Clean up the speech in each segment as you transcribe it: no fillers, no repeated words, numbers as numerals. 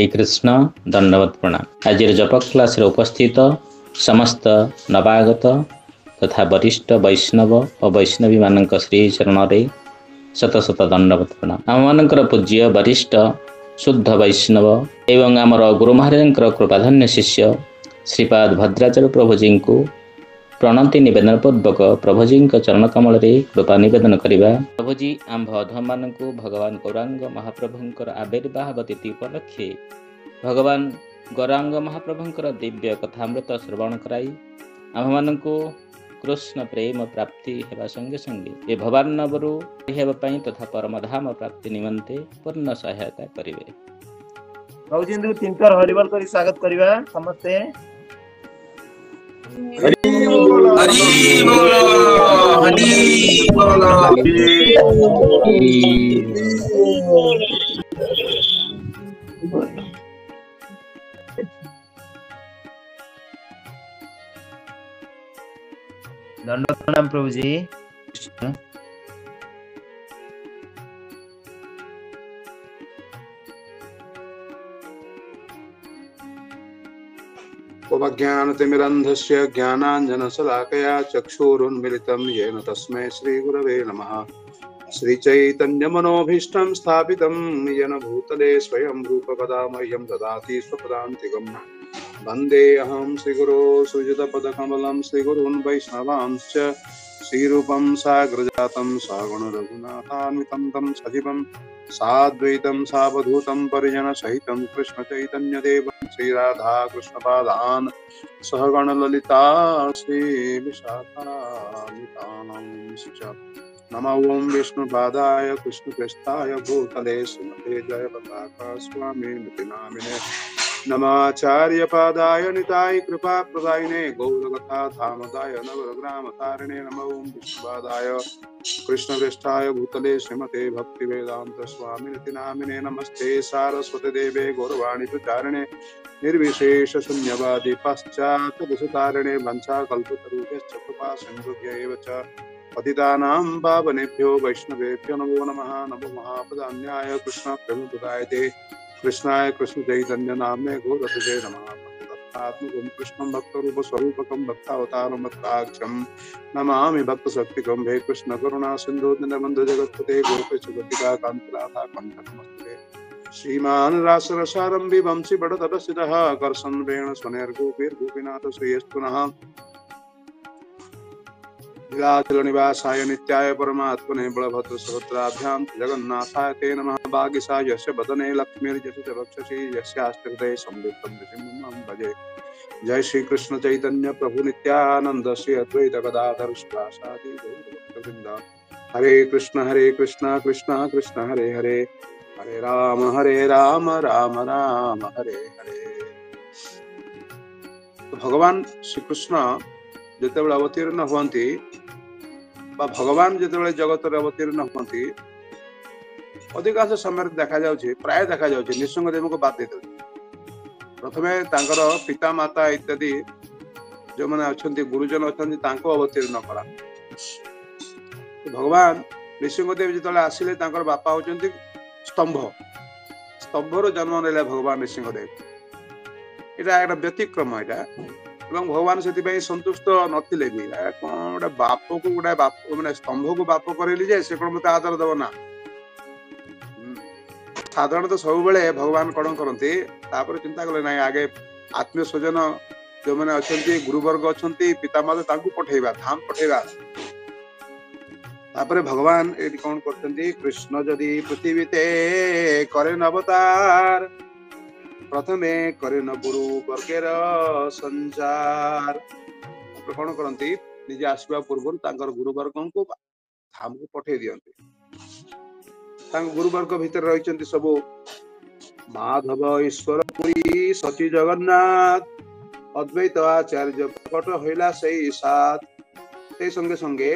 श्री कृष्ण दंडवत प्रणाम। आज जप क्लास उपस्थित समस्त नवागत तथा वरिष्ठ वैष्णव और वैष्णवी मान श्री चरण रे शत शत दंडवत प्रणाम। आम मान पूज्य वरिष्ठ शुद्ध वैष्णव एवं आमर गुरु महाराज कृपाधन्य शिष्य श्रीपाद भद्राचार्य प्रभुजी को प्रणति निवेदन पूर्वक प्रभुजी चरण कमल कृपा निवेदन करवा। प्रभुजी आंभ अधम मान भगवान गौरांग महाप्रभुंकर आविर्भाव तिथि उपलक्षे भगवान गौरांग महाप्रभुंकर दिव्य कथामृत श्रवण कराई आम मान कृष्ण प्रेम प्राप्ति हेबा संगे संगे ए भवान नवरु हेबापी तथा परमधाम प्राप्ति निमंते पूर्ण सहायता करिवे। प्रभुजी को तीन बार हरिबल करी स्वागत करवा समस्ते। हरि बोलो हरि बोलो हरि बोलो। दंड प्रणाम प्रभुजी। ज्ञानतिमिरन्धस्य ज्ञानाञ्जनशलाकया चक्षुरुन्मिलितं येन तस्मै श्रीगुरवे नमः। श्रीचैतन्यमनोभीष्टं स्थापितं येन भूतले स्वयं रूपकदा मह्यं ददाति स्वपदान्तिकम्। वन्देऽहं श्रीगुरो सुजितपदकमलं श्रीगुरून् वैष्णवांश्च श्रीरूपं साग्रजातं सगुण रघुनाथान्वितं तं सजीवं साद्वैतं सावधूतं परिजनसहितं कृष्णचैतन्यदेवं श्रीराधा कृष्णपादान् सहगण ललिता श्रीविशाखान्वितांश्च। नमो ओं विष्णुपादाय कृष्णप्रेष्ठाय भूतले श्रीमते जयपताका स्वामिनिति नामिने नमाचार्यपादाय निताय कृपाप्रदायिने गौरकथा धामदाय नवरग्रामतारिणे नमो ओं विष्णुपादाय कृष्णप्रेष्ठाय भूतले श्रीमते भक्तिवेदान्त स्वामिनिति नामिने नमस्ते सारस्वती देवे गौरवाणी प्रचारिणे निर्विशेष शून्यवादी पाश्चात्यदेशतारिणे वंशाकल्पतरुभ्यश्च कृपा सिन्धुभ्य एव च पतितानां पावनेभ्यो वैष्णवेभ्यो नमो नमः। नमो महापदान्याय कृष्ण प्रेमप्रदायते कृष्णाय कृष्ण चैतन्य नाम्ने गौरतुते नमः। आत्मकं कृष्णं भक्तरूप स्वरूपकं भक्तावतारं भक्ताख्यं नमामि भक्तशक्तिकं हे कृष्ण करुणा सिन्धु दीनबन्धु जगत्पते गोपेश गोपिका कान्तिराधा कान्त श्रीमान रासरसारंभि वंशी बड़तरसितः कर्षन् वेण स्वनेर्गोपीर्गोपीनाथ श्रेयस्तुनः लीलाचलनिवासाय नित्याय परमात्मने बलभद्र सुभद्राभ्यां जगन्नाथाय ते नमः। भाग्यसाय यस्य वदने लक्ष्मीर्यस्य च वक्षसि यस्यास्ते हृदये संवित्तं नृसिंहं भजे। जय श्री कृष्ण चैतन्य प्रभु नित्यानंद श्री अद्वैत गदाधर श्रीवासादि गौरभक्तवृंद। हरे कृष्ण कृष्ण कृष्ण हरे हरे हरे राम राम राम हरे हरे। तो भगवान श्री कृष्ण जितेबाला अवतीर्ण हुअन्ति भगवान जितेबाला जगत अवतीर्ण हुअन्ति अधिकांश समय देखा जाउछि प्राय देखा जाउछि निसंगदेव को बात देते प्रथमे तांकर पिता माता इत्यादि जो माने अछन्ति गुरुजन अछन्ति तांको अवतीर्ण करा। भगवान निसंगदेव जितेबाला आसिले तांकर बापा होचन्ति स्तंभर जन्म नेले भगवान नृसिंहदेव। एटा एक व्यतिक्रम एटा एवं भगवान से संतुष्ट नथिले भी कौन गोटे बाप को गोटे बाप माने स्तंभ को बाप करेली जे से कौन मत आदर दब ना। साधारणतः सब बेले भगवान कौन करते चिंता कले ना आगे आत्मीय स्वजन जो मैंने अच्छा गुरुवर्ग अच्छा पितामाता तांको पठेबा धाम पठेबा। तापरे भगवान ये कौन करते कृष्ण जदि पृथ्वी ते करे अवतार प्रथमे करे न गुरु वर्गेर संचार। कौन करती निजे आसवा पूर्व गुरुवर्ग को धाम को पठे दियंती। गुरुवर्ग भितर रही सबू माधव ईश्वर पुरी सची जगन्नाथ अद्वैत आचार्य प्रकट होइला से साथ ते संगे संगे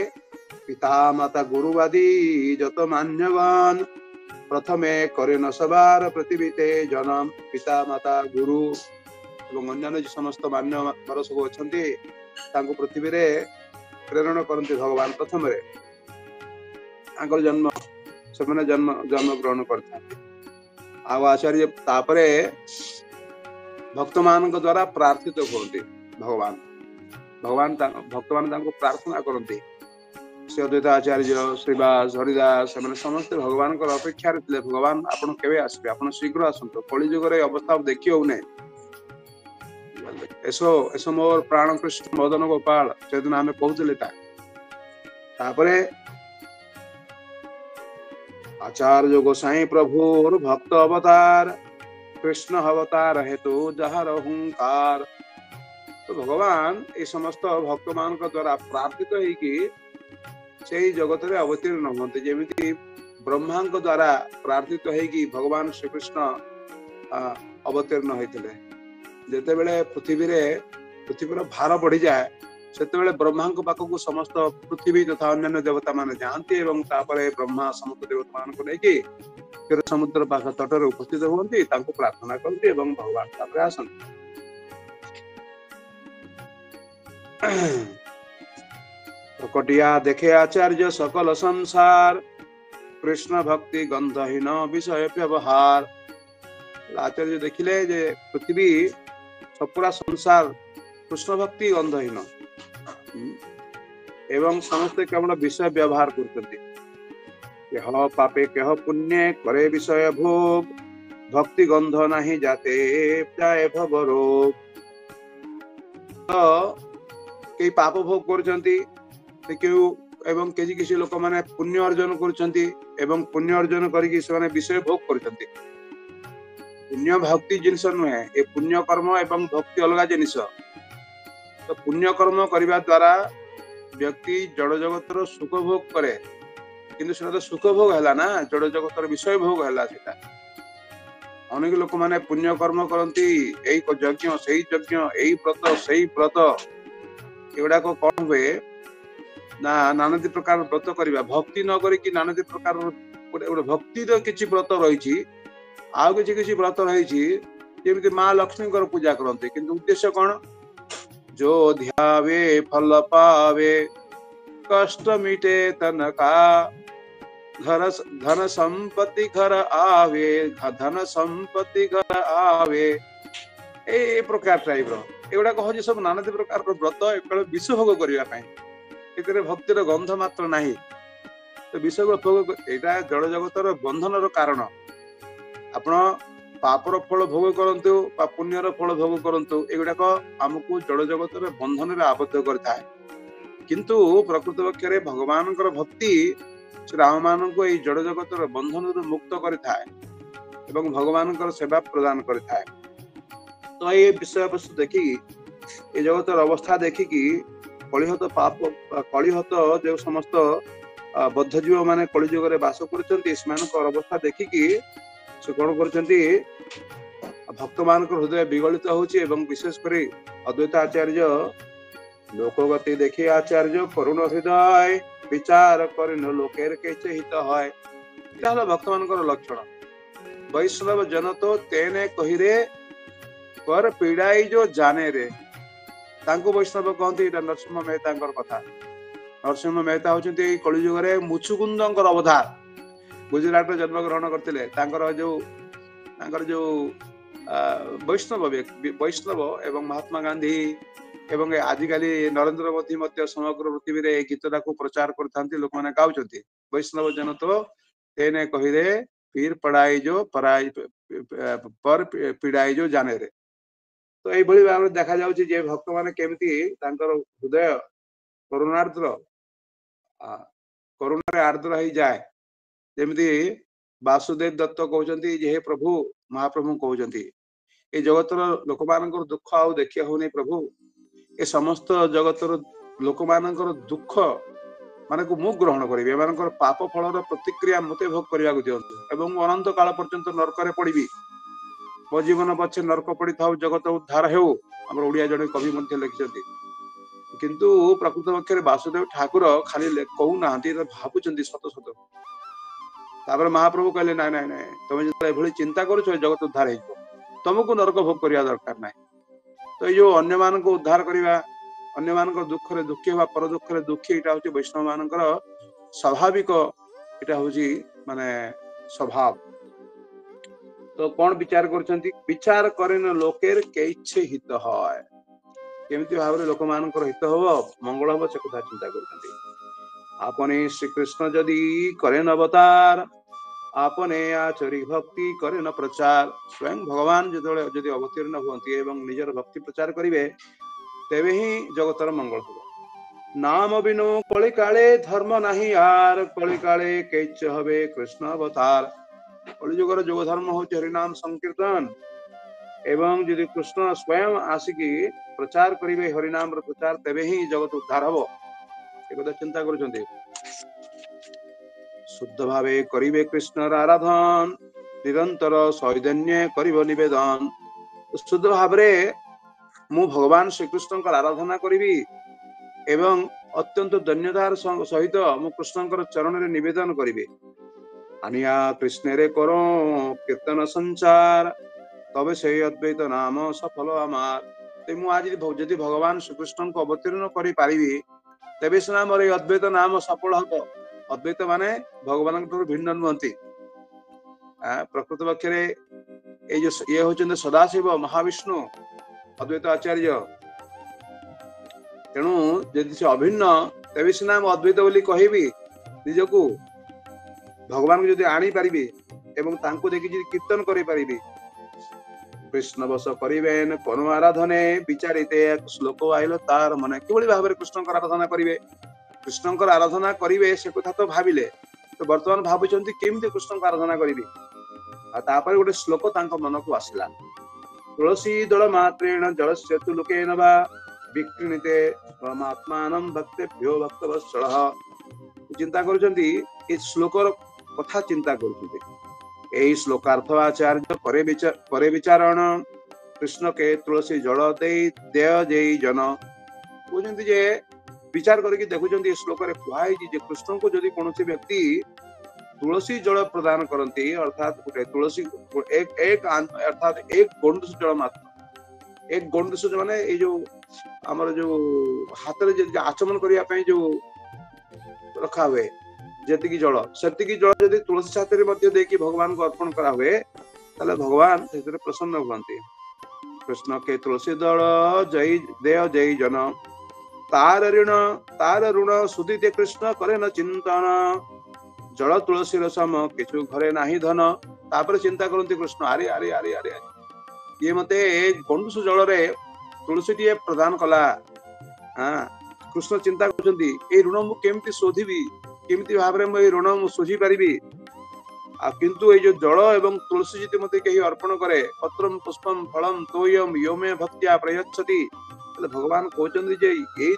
पिता माता गुरुवादी जत मान्यगण प्रथमे करे न सवार पृथ्वीते जन्म पिता माता गुरु एवं अन्य समस्त मान्य वर सब अच्छा पृथ्वी रे प्रेरण करते भगवान प्रथम जन्म से जन्म ग्रहण करते आचार्य तापरे भक्त मान द्वारा प्रार्थित करते भगवान भगवान भक्त मान प्रार्थना करते श्री अद्वैत आचार्य श्रीवास हरिदास समस्ते भगवान अपेक्षा थे भगवान आपन केवे आसबे आपन शीघ्र आसंतु कलिजुग अवस्था देखी होने एसो एसो मोर प्राण कृष्ण मदन गोपाल से दिन आम कहते तापरे आचार्य गोसाई प्रभु भक्त अवतार कृष्ण अवतार हेतु जहार हुंकार तो भगवान ये समस्त भक्त मान द्वारा प्रार्थित होगी से जगत में अवतीर्ण होते जमी ब्रह्मा द्वारा प्रार्थित होगी भगवान श्रीकृष्ण अवतीर्ण होते जिते बड़े पृथ्वीर भार बढ़ी जाए से ब्रह्मा पाखक समस्त पृथ्वी तथा अन्य देवता मान जाती ब्रह्मा समस्त देवता मान लेकिन क्षीर समुद्र पाख तटर उपस्थित होती प्रार्थना करती भगवान आसती प्रकटिया देखे आचार्य सकल संसार कृष्ण भक्ति गंधहीन विषय व्यवहार आचार्य देखिले जे पृथ्वी पूरा संसार कृष्ण भक्ति गंधहीन एवं समस्ते केवल विषय व्यवहार करते केह पापे केह पुण्य करे विषय भोग भक्ति गंध नहीं जाते जाए भवरोग तो कई पाप भोग करछंती एवं किसी लोक माने पुण्य अर्जन कर पुण्य अर्जन करके विषय भोग कर पुण्य भक्ति जिनस नुहे ए पुण्य कर्म एवं भक्ति अलग जिनिस तो पुण्य कर्म करने द्वारा व्यक्ति जड़ जगतर सुख भोग करे किंतु तो सुख भोग है ना जड़ जगतर विषय भोग है अनेक लोक माने पुण्य कर्म करती यज्ञ से यज्ञ यही व्रत एगुड़ा कौन हुए ना नानादी प्रकार व्रत करवा भक्ति न करी नानादी प्रकार गोटे भक्ति किसी व्रत रही आउ किसी व्रत रही माँ लक्ष्मी पूजा करते किंतु उद्देश्य कौन जो ध्यावे फल पावे कष्ट मिटे तन का घर धन संपत्ति घर आवे धन संपत्ति घर आवे ए प्रकार टाइप एगुड़ा कह सब नानादी प्रकार व्रत विष भोग करने भक्तिर गंध मात्र नहीं तो विष भोग यहाँ जड़ जगतर बंधन कारण आपण पापर फल भोग करंतु पुण्यर फल भोग करंतु एगुड़ाक आमको जड़ जगतर बंधन में आबद्ध करता किंतु प्रकृत पक्ष में भगवान भक्ति श्री राम मान को जड़ जगतर बंधन मुक्त करता भगवान सेवा प्रदान करता तो ये विषय वस्तु देखिकी ये जगतर अवस्था देखिकी कलिहत पाप कलिहत जो समस्त बद्धजीव माने कलिजुग में बास कर अवस्था देखिकी से कौन कर भक्त मान हृदय विगलित होची विशेषकर अद्वैत आचार्य लोकगति देखी आचार्य करुण हृदय विचार कर लोकेर के हित है भक्त मान लक्षण वैष्णव जन तो तेने कहिरे पर पीड़ाई जो जाने रे तांको वैष्णव कहते नरसिंह मेहता कथा नरसिंह मेहता होती कलिजुग में मुचुकुंद अवतार गुजरात में जन्म ग्रहण करते जो वैष्णव एवं महात्मा गांधी एवं आजिकल नरेंद्र मोदी समग्र पृथ्वी में गीतटा को प्रचार करते लोक मैंने गाँव वैष्णव जन तो तेने कहिरे पीर पढ़ाई जो पढ़ाई पर पीड़ाई जो जाने रे तो यही भाव में देखा जाए भक्त मैंने केमती हृदय करुणार्द्र करुणार आर्द्र हो जाए जमी वासुदेव दत्त कहते हे प्रभु महाप्रभु कहते ये जगतर लोक मान दुख आउ देखिया होनी प्रभु ये समस्त जगतर लोक मान दुख मान को मु ग्रहण करी एम पाप फलर प्रतिक्रिया मते भोग करने को दिंतु अनंत काल पर्यंत नरक पड़ी मो जीवन पछे नरक पड़ी था जगत उद्धार हो आम ओडिया जड़े कवि लिखिं किंतु प्रकृत पक्ष में वासुदेव ठाकुर खाली कहूना भावुं सत सत तापर महाप्रभु कहले ना ना ना तुम जो चिंता करुच जगत उद्धार हो तुमको नरक भोग करने दरकार ना तो ये अन्य मान को उद्धार करवा अन्य मान दुख रे दुखी हवा पर दुख रे दुखी यहाँ हूँ वैष्णव मान स्वाभाविक यहाँ हूँ माने स्वभाव तो कौन विचार करछंती विचार करेन लोकेर केइछे हित होय केमिति भाबरे लोक मानकर हित हो मंगल हो से कथा चिंता करछंती आपने श्री कृष्ण जदि करेन अवतार आपने आचरी भक्ति करेन प्रचार स्वयं भगवान जदि अवतीर्ण हुअंती एवं निजर भक्ति प्रचार करिवे तेबे ही जगतर मंगल हो नाम बिनु कଳି काले धर्म नाही यार कଳି काले कैच हवे कृष्ण अवतार कलिजुगर जोग धर्म होची हरिनाम संकीर्तन एवं यदि कृष्ण स्वयं आसिकी प्रचार करिवे हरिनाम प्रचार तेबे ही जगत उद्धार हबो एकदा चिंता करूछंती शुद्ध भावे करिवे कृष्ण आराधन निरंतर सैदन्य करिव निवेदन शुद्ध भावरे मु भगवान श्रीकृष्ण आराधना करिवी एवं अत्यंत धन्यतार सहित मु कृष्ण चरण रे निवेदन करिवे आनिया कृष्ण रे करो कीर्तन संचार तबे से अद्वैत नाम सफल आमार ते मु आज यदि भगवान श्रीकृष्ण को अवतीर्ण करि पारिबी तेबे सिना मोर अद्वैत नाम सफल हबो अद्वैत माने भगवान भिन्न नुहंती प्रकृत पक्षरे ये होचंदे सदाशिव महाविष्णु अद्वैत आचार्य तेणु यदि से अभिन्न तेबे सिना मु अद्वैत बोली कहिबी निजको भगवान को यदि आनी पारिबी एवं तांको देखि यदि कीर्तन करि पारिबी कृष्ण बस करिवेन कोन आराधने विचारिते एक श्लोक आइलो तार मने केवली भाबरे कृष्ण को आराधना करिवे कृष्ण को आराधना करिवे से कथा तो भाबिले तो वर्तमान भाबुचंती केमिते कृष्ण को आराधना करिवे आ तापर गोटे श्लोक तांको मन को आसिला तुलसी दल मात्रेण जलस्य तु लोकेन वा विक्रीणिते परमात्मानं भक्तेभ्यो भक्तवत्सलः चिंता करूछंती ए श्लोकर कथा चिंता करूछंती एही श्लोकार्थ आचार्य करे विचारण कृष्ण के तुलसी जल दे देय जय जन बुझंती जे विचार करके देखुछंती ए श्लोक रे कुहाई जे कृष्ण को यदि कोनोसी व्यक्ति तुलसी जल प्रदान करती अर्थात गोटे तुलसी एक अर्थात एक गोंड जल मात्र एक गोंड माने ए जो हमर जो हाथ रे आचमन करिया पई जो रखा हुए जेतिकी जल सेतिकी जल यदि तुलसी छाती रे मध्ये देकी भगवान को अर्पण करा हुए ताले भगवान सेतरे प्रसन्न हुअंती कृष्ण के तुलसी दल जय देय जय जन तार ऋण सुदिते कृष्ण करे न चिंतन जल तुलसी रसम किछु घरे नाही धन तापर चिंता करती कृष्ण अरे अरे अरे अरे ये मते गंडुस जल रे तुलसी टी प्रदान कला कृष्ण चिंता करछंती ए ऋण मु केमती शोधिबी केमती भाबरे मु ए ऋण मु शोझी परिबी आ किंतु ए जो जल एवं तुलसी जति मते केही अर्पण करे पत्रम पुष्पम फलम तोयम योमे भक्त्या प्रयच्छति तले भगवान कहचंदी जे ए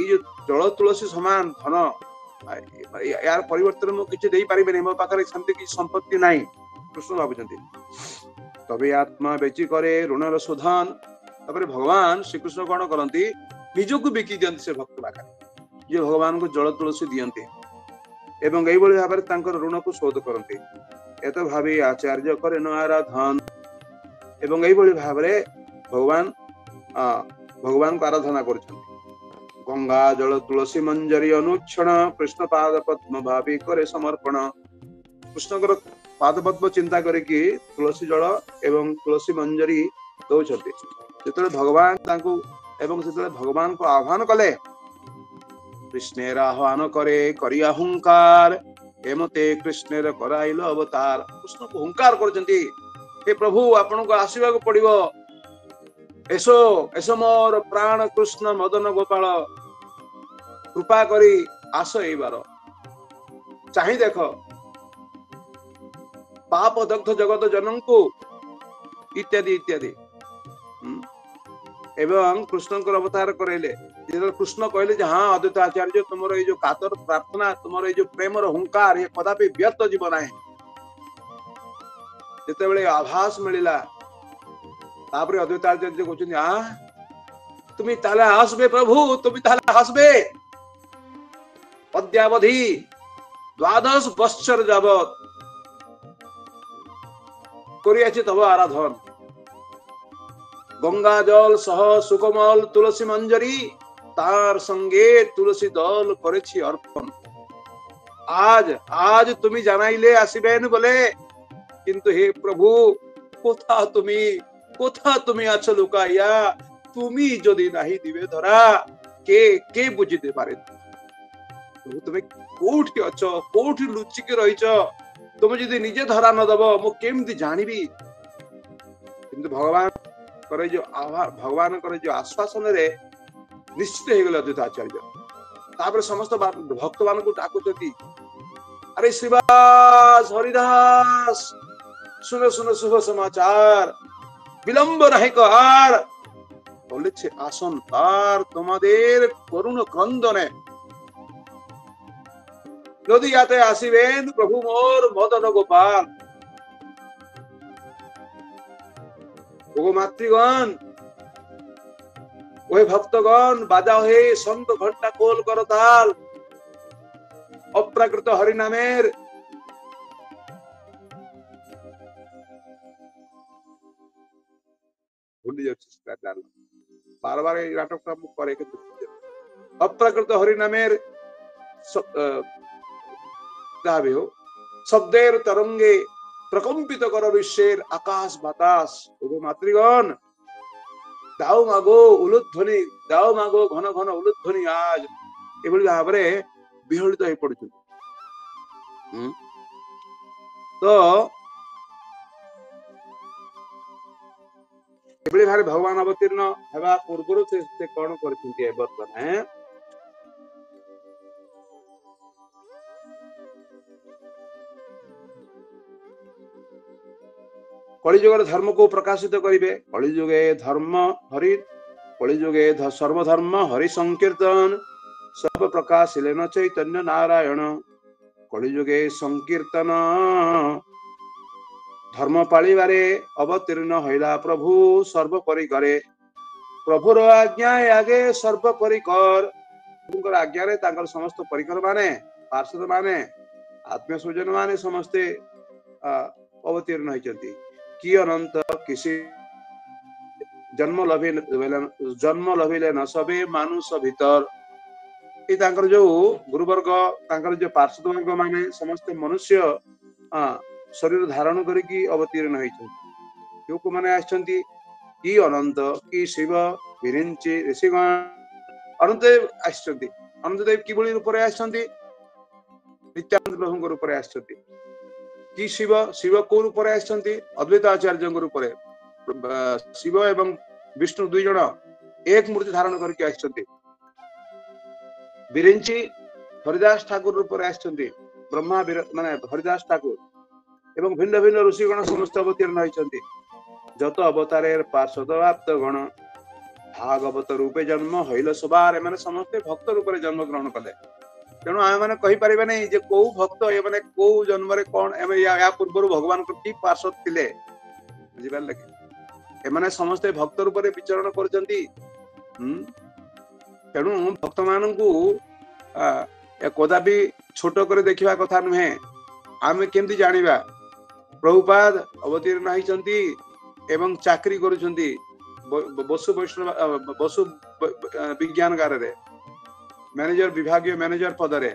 जो जल तुलसी समान धन यार परिवर्तन मु किछ देई परिबे नै मो पाखरे शांति की संपत्ति नाही कृष्ण भाबुचंती तबे आत्मा बेची करे ऋणर शोधन तबरे भगवान श्री कृष्ण कोन करंती निजको बिकी दियंती से भक्त पाखरे जे भगवान को जल तुलसी दियंती एवं एई बळी भाबरे तांकर ऋण को शोध करंती एत भाबी आचार्य करे न आराधन एवं एई बळी भाबरे भगवान को आराधना करछंती गंगा जल तुलसी मंजरी अनुक्षण कृष्ण पाद पद्म भावी करे समर्पण कृष्ण पाद पद्म चिंता करे कि तुलसी जल एवं तुलसी मंजरी दौछते जेतले भगवान तांको एवं जेतले भगवान को आह्वान कले कृष्णेर आह्वान करे करी अहंकार एमते कृष्णेर कराइलो अवतार कृष्ण को हुंकार करजंती हे प्रभु आपन को आसीबा को पड़िबो एसो मोर प्राण कृष्ण मदन गोपाल कृपा करी आस एई बार चाहि देख पाप दग्ध जगत जनंकु इत्यादि इत्यादि एवं कृष्ण को अवतार करेले कृष्ण कहले जे हाँ अद्वैत आचार्य तुमर ये जो कातर प्रार्थना तुमर ये जो प्रेमर हुंकार ये कदापि व्यर्थ जीव ना जिते बेले आभास मिलिला तापर अद्वैत आचार्य कहते हाँ तुम ताले हसबे प्रभु तुम ताले हसबे अद्यावधि 12 बत्सर जावत करियाछि तब आराधन गंगा जल सह सुकोमल तुलसी मंजरी तार संगे तुलसी दल करेछि अर्पण आज आज तुम जानाइले आसीबेन बोले কিন্তু হে প্রভু কোথা তুমি আছো লুকাইয়া, তুমি যদি নাহি দিবে ধরা কে কে বুঝিতে পারে। প্রভু তুমি কোଉଠି ଅଛ, କୋଉଠି ଲୁଚିକି ରହିଛ, তুমি যদি ନିଜେ ଧରା ନ ଦବ ମୁଁ କେମିତି ଜାଣିବି। କିନ୍ତୁ ଭଗବାନଙ୍କର ଯୋଉ ଆଶ୍ୱାସନରେ ନିଶ୍ଚିତ ହେଇଗଲେ ଅଦ୍ୱୈତ ଆଚାର୍ଯ୍ୟ। ତାପରେ ସମସ୍ତ ଭକ୍ତ ମାନଙ୍କୁ ଡାକୁଛନ୍ତି, আরে শ্রীবাস হরিদাস শুনো শুনো শুভ সমাচার, বিলম্ব নাহি কর। বলেছে আসন তার তোমাদের করুণ ক্রন্দনে যদি ইয়াতে আসিবেন প্রভু মোর মদন গোপাল। ও মাতৃগণ, ওই ভক্তগণ, বাজা হে শঙ্খ ঘন্টা কোল করতাল, অপ্রাকৃত হরিনামের ভুলে যাচ্ছি বারবার এই নাটকটা মুখ করে, কিন্তু অপ্রাকৃত হরিনামের শব্দের তরঙ্গে প্রকম্পিত কর বিশ্বের আকাশ বাতাস। ওগো মাতৃগণ, দাও মাগো উলুধ্বনি, দাও মাগো ঘন ঘন উলুধ্বনি আজ। এভଳି ଭାବରେ ବିହଳିତ ହେଇ ପଡୁଛନ୍ତି। ତ ଏଭଳି ଭାବରେ ଭଗବାନ ଅବତୀର୍ଣ୍ଣ ହେବା ପୂର୍ବରୁ ସେ କଣ କରିଛନ୍ତି ବର୍ତ୍ତମାନ କଳିଯୁଗର ଧର୍ମକୁ ପ୍ରକାଶିତ କରିବେ। କଳିଯୁଗେ ଧର୍ମ ହରି, କଳିଯୁଗେ ସର୍ବଧର୍ମ ହରି ସଂକୀର୍ତ୍ତନ, ସର୍ବ ପ୍ରକାଶିଲେ ନ ଚୈତନ୍ୟ ନାରାୟଣ। କଳିଯୁଗେ ସଂକୀର୍ତ୍ତନ ଧର୍ମ ପାଳିବାରେ ଅବତୀର୍ଣ୍ଣ ହଇଲା ପ୍ରଭୁ ସର୍ବପରି କରେ। ପ୍ରଭୁର ଆଜ୍ଞା ଆଗେ ସର୍ବପରିକର। ପ୍ରଭୁଙ୍କର ଆଜ୍ଞାରେ ତାଙ୍କର ସମସ୍ତ ପରିକର ମାନେ, ପାର୍ଷଦ ମାନେ, ଆତ୍ମୀୟ ସ୍ୱଜନ ମାନେ ସମସ୍ତେ ଅବତୀର୍ଣ୍ଣ ହେଇଛନ୍ତି। କି ଅନନ୍ତ କିଛି ଜନ୍ମ ଲଭିଲେ ନ ସବେ ମାନୁଷ ଭିତର। এই ତାଙ୍କର ଯୋଉ ଗୁରୁବର୍ଗ, ତାଙ୍କର ଯୋଉ ପାର୍ଷଦ ବର୍ଗ ମାନେ ସମସ୍ତେ ମନୁଷ୍ୟ ଶରୀର ଧାରଣ କରିକି ଅବତୀର୍ଣ୍ଣ ହେଇଛନ୍ତି। ଯୋଉମାନେ ଆସିଛନ୍ତି କି ଅନନ୍ତ, କି ଶିବ, ବିରିଞ୍ଚି, ଋଷିଗଣ, ଅନନ୍ତଦେବ ଆସିଛନ୍ତି। ଅନନ୍ତଦେବ କିଭଳି ରୂପରେ ଆସିଛନ୍ତି? ନିତ୍ୟାନନ୍ଦ ପ୍ରଭୁଙ୍କ ରୂପରେ ଆସିଛନ୍ତି। କି ଶିବ, ଶିବ କୋଉ ରୂପରେ ଆସିଛନ୍ତି? ଅଦ୍ୱୈତ ଆଚାର୍ଯ୍ୟଙ୍କ ରୂପରେ। ଶିବ ଏବଂ ବିଷ୍ଣୁ ଦୁଇ ଜଣ ଏକ ମୂର୍ତ୍ତି ଧାରଣ କରିକି ଆସିଛନ୍ତି। ବିରିଞ୍ଚି ହରିଦାସ ଠାକୁର ରୂପରେ ଆସିଛନ୍ତି। ବ୍ରହ୍ମା ମାନେ ହରିଦାସ ଠାକୁର ଏବଂ ଭିନ୍ନ ଭିନ୍ନ ଋଷିଗଣ ସମସ୍ତେ ଅବତୀର୍ଣ୍ଣ ହେଇଛନ୍ତି। যত অবতারের পার্শ্বদ আপ্ত গণ, ভাগবত রূপে জন্ম হইল সবার। এମାନେ ସମସ୍ତେ ଭକ୍ତ ରୂପରେ ଜନ୍ମ ଗ୍ରହଣ କଲେ। ତେଣୁ ଆମେ ମାନେ କହିପାରିବା ନାହିଁ ଯେ କୋଉ ଭକ୍ତ ଏମାନେ କୋଉ ଜନ୍ମରେ କଣ ୟା ପୂର୍ବରୁ ଭଗବାନଙ୍କ କି ପାର୍ଶ୍ୱଦ ଥିଲେ। ବୁଝିପାରିଲେ କି? ଏମାନେ ସମସ୍ତେ ଭକ୍ତ ରୂପରେ ବିଚରଣ କରୁଛନ୍ତି। ତେଣୁ ଭକ୍ତ ମାନଙ୍କୁ କଦାପି ଛୋଟ କରି ଦେଖିବା କଥା ନୁହେଁ। ଆମେ କେମିତି ଜାଣିବା? ପ୍ରଭୁପାଦ ଅବତୀର୍ଣ୍ଣ ହେଇଛନ୍ତି ଏବଂ ଚାକିରି କରୁଛନ୍ତି ବସୁ ବିଜ୍ଞାନଗାରରେ, ମ୍ୟାନେଜର, ବିଭାଗୀୟ ମ୍ୟାନେଜର ପଦରେ।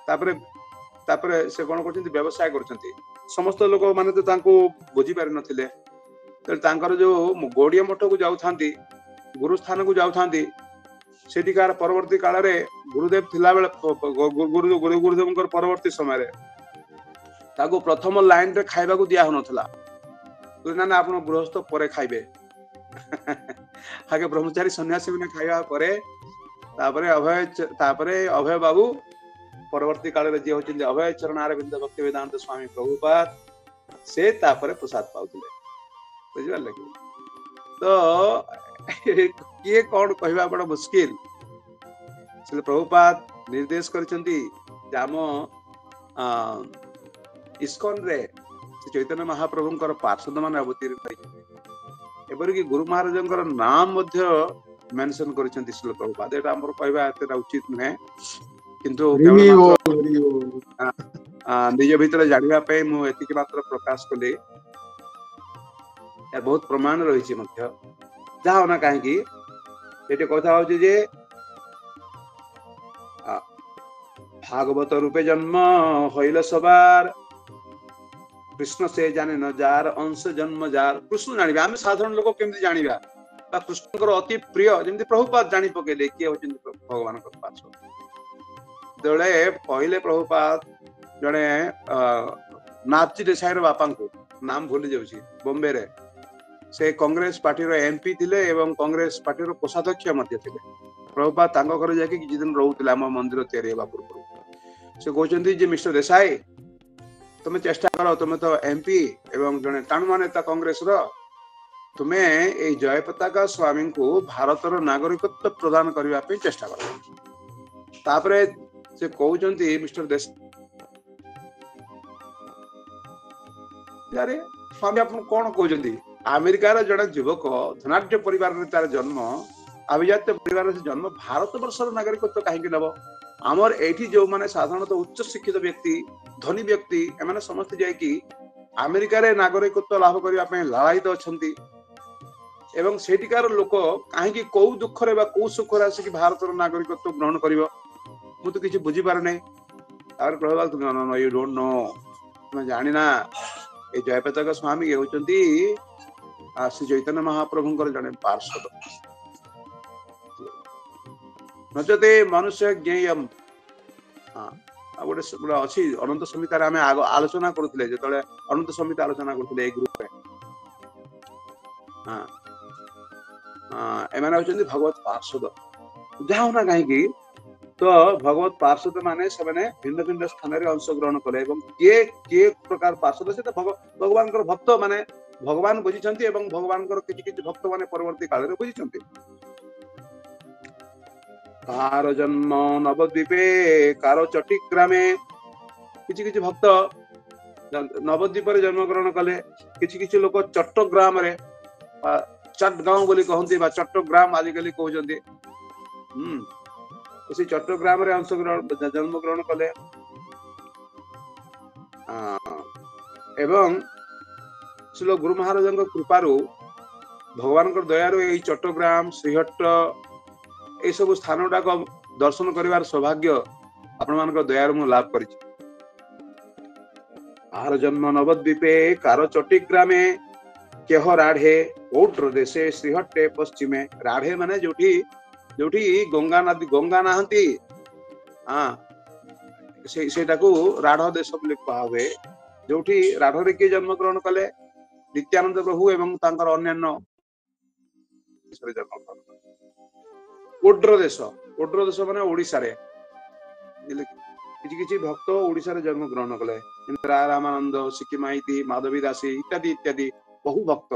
ତାପରେ ସେ କଣ କରୁଛନ୍ତି? ବ୍ୟବସାୟ କରୁଛନ୍ତି। ସମସ୍ତ ଲୋକ ମାନେ ତ ତାଙ୍କୁ ବୁଝି ପାରିନଥିଲେ। ତାଙ୍କର ଯୋଉ ଗୌଡୀୟ ମଠକୁ ଯାଉଥାନ୍ତି, ଗୁରୁ ସ୍ଥାନକୁ ଯାଉଥାନ୍ତି, ସେଠିକାର ପରବର୍ତ୍ତୀ କାଳରେ ଗୁରୁଦେବ ଥିଲାବେଳେ, ଗୁରୁଦେବଙ୍କର ପରବର୍ତ୍ତୀ ସମୟରେ ତାକୁ ପ୍ରଥମ ଲାଇନରେ ଖାଇବାକୁ ଦିଆ ହଉନଥିଲା। ନା ନା, ଆପଣ ଗୃହସ୍ଥ ପରେ ଖାଇବେ। ଆଗେ ବ୍ରହ୍ମଚାରୀ ସନ୍ନ୍ୟାସୀ ମାନେ ଖାଇବା ପରେ ତାପରେ ଅଭୟ ବାବୁ ପରବର୍ତ୍ତୀ କାଳରେ ଯିଏ ହଉଛନ୍ତି ଅଭୟ ଚରଣ ଅରବିନ୍ଦ ଭକ୍ତି ବେଦାନ୍ତ ସ୍ୱାମୀ ପ୍ରଭୁପାଦ, ସେ ତାପରେ ପ୍ରସାଦ ପାଉଥିଲେ। ବୁଝିପାରିଲେ କି? ତ କିଏ କଣ କହିବା ବଡ ମୁସ୍କିଲ। ସେ ପ୍ରଭୁପାଦ ନିର୍ଦ୍ଦେଶ କରିଛନ୍ତି ଯେ ଆମ ଇସ୍କନରେ ଚୈତନ୍ୟ ମହାପ୍ରଭୁଙ୍କର ପାର୍ଷଦ ମାନେ ଅବତୀର୍ଣ୍ଣ ହୋଇଛନ୍ତି। ଏପରିକି ଗୁରୁ ମହାରାଜଙ୍କର ନାମ ମଧ୍ୟ ମେନସନ କରିଛନ୍ତି ଶ୍ରୀଲ ପ୍ରଭୁପାଦ। ଏଟା ଆମର କହିବା ଏତେଟା ଉଚିତ ନୁହେଁ, କିନ୍ତୁ କେବଳ ମାତ୍ର ନିଜ ଭିତରେ ଜାଣିବା ପାଇଁ ମୁଁ ଏତିକି ମାତ୍ର ପ୍ରକାଶ କଲି। ବହୁତ ପ୍ରମାଣ ରହିଛି ମଧ୍ୟ। ଯାହା ହଉ ନା କାହିଁକି, ଏଠି କଥା ହଉଛି ଯେ ଭାଗବତ ରୂପେ ଜନ୍ମ ହଇଲ ସବାର, कृष्ण से जाने न जार अंश जन्म जार कृष्ण जानिबा आम साधारण लोक केमती जानिबा बा कृष्णकर अति प्रिय जेमती प्रभुपाद जानि पकेले किए होचन भगवान को पार्श्व दळे पहिले प्रभुपाद जणे नाथजी देसाई रो बापा को नाम भूली जाउची बॉम्बे रे से कांग्रेस पार्टी रो एमपी थिले एवं कांग्रेस पार्टी रो कोषाध्यक्ष मध्य थिले प्रभुपाद तांको घर जाके किछि दिन रहउतले हम मंदिर तयारी हेबा पूर्व से कहउचंती जे मिस्टर देसाई तुम चेष्टा करो तुम तो एमपी एवं जने टाणुआ नेता कांग्रेस रो तुम्हें ए जय पताका स्वामी को भारतर नागरिकत्व प्रदान करबा पे चेष्टा करो तापरे से कहउचंती मिस्टर देसाई यारे स्वामी आपन कोन कहउचंती अमेरिका रो जने युवक धनाढ्य परिवार रे तार जन्म अभिजात परिवार से जन्म भारत वर्षर नागरिकत्व काहे के नबो आमर एठी जो माने साधारणतः उच्च शिक्षित व्यक्ति धनी व्यक्ति एमाने समस्त जाय कि अमेरिका रे नागरिकत्व लाभ करबा पे लड़ाई तो छंती एवं सेटिकार लोक काहे कि को दुख रे बा को सुख रे आसी कि भारत रो नागरिकत्व ग्रहण करिवो मु तो किछि बुझी पार नै तार प्रभाव no no you don't know मैं जानि ना ए जयपताका स्वामी के होचंती श्री चैतन्य महाप्रभुंकर जने पार्षद नचते मनुष्य ज्ञेयम गोटे अच्छी अनंत संहितार आम आलोचना करुले जो अनंत संहिता आलोचना करुले ग्रुप एम भगवत पार्षद जहाँ होना कहीं तो भगवत पार्षद माने भिन्न भिन्न स्थान में अंशग्रहण कले किए किए प्रकार पार्षद से भगवान भक्त माने भगवान बुझी भगवान किसी भक्त माने परवर्ती काल में बुझी कार जन्म नवद्वीपे कार चट्टिग्रामे किछि किछि भक्त नवद्वीप रे जन्म ग्रहण कले किछि किछि लोक चट्टग्राम रे चट्टगांव बोली कहंती बा चट्टग्राम आजिकली कहउजंती उसी चट्टग्राम रे अंश ग्रहण जन्म ग्रहण कले एवं श्री गुरु महाराजଙ୍କ कृपारू भगवान दयारू एई चट्टग्राम श्रीहट्ट ए सब स्थान गुड़ाक दर्शन करिवार सौभाग्य आपण मान दयार मु लाभ करिछि आर जन्म नवद्वीपे कार चट्टिग्रामे केह राढ़े ओट्र देशे श्रीहट्टे पश्चिमे राढ़े माने जोठी जोठी गंगा नदी गंगा नाहंती सेटाकू राढ़ देश बोली कहा हुए जोठी राढ़ रे के जन्म ग्रहण कले नित्यानंद प्रभु एवं तांकर अन्यान्य जन्म ग्रहण ओड्र देश माने ओडिसा रे किछि किछि भक्त ओडिसा रे जन्म ग्रहण कले इंदिरा रामानंद सिक्किमाइती माधवी दासी इत्यादि इत्यादि बहु भक्त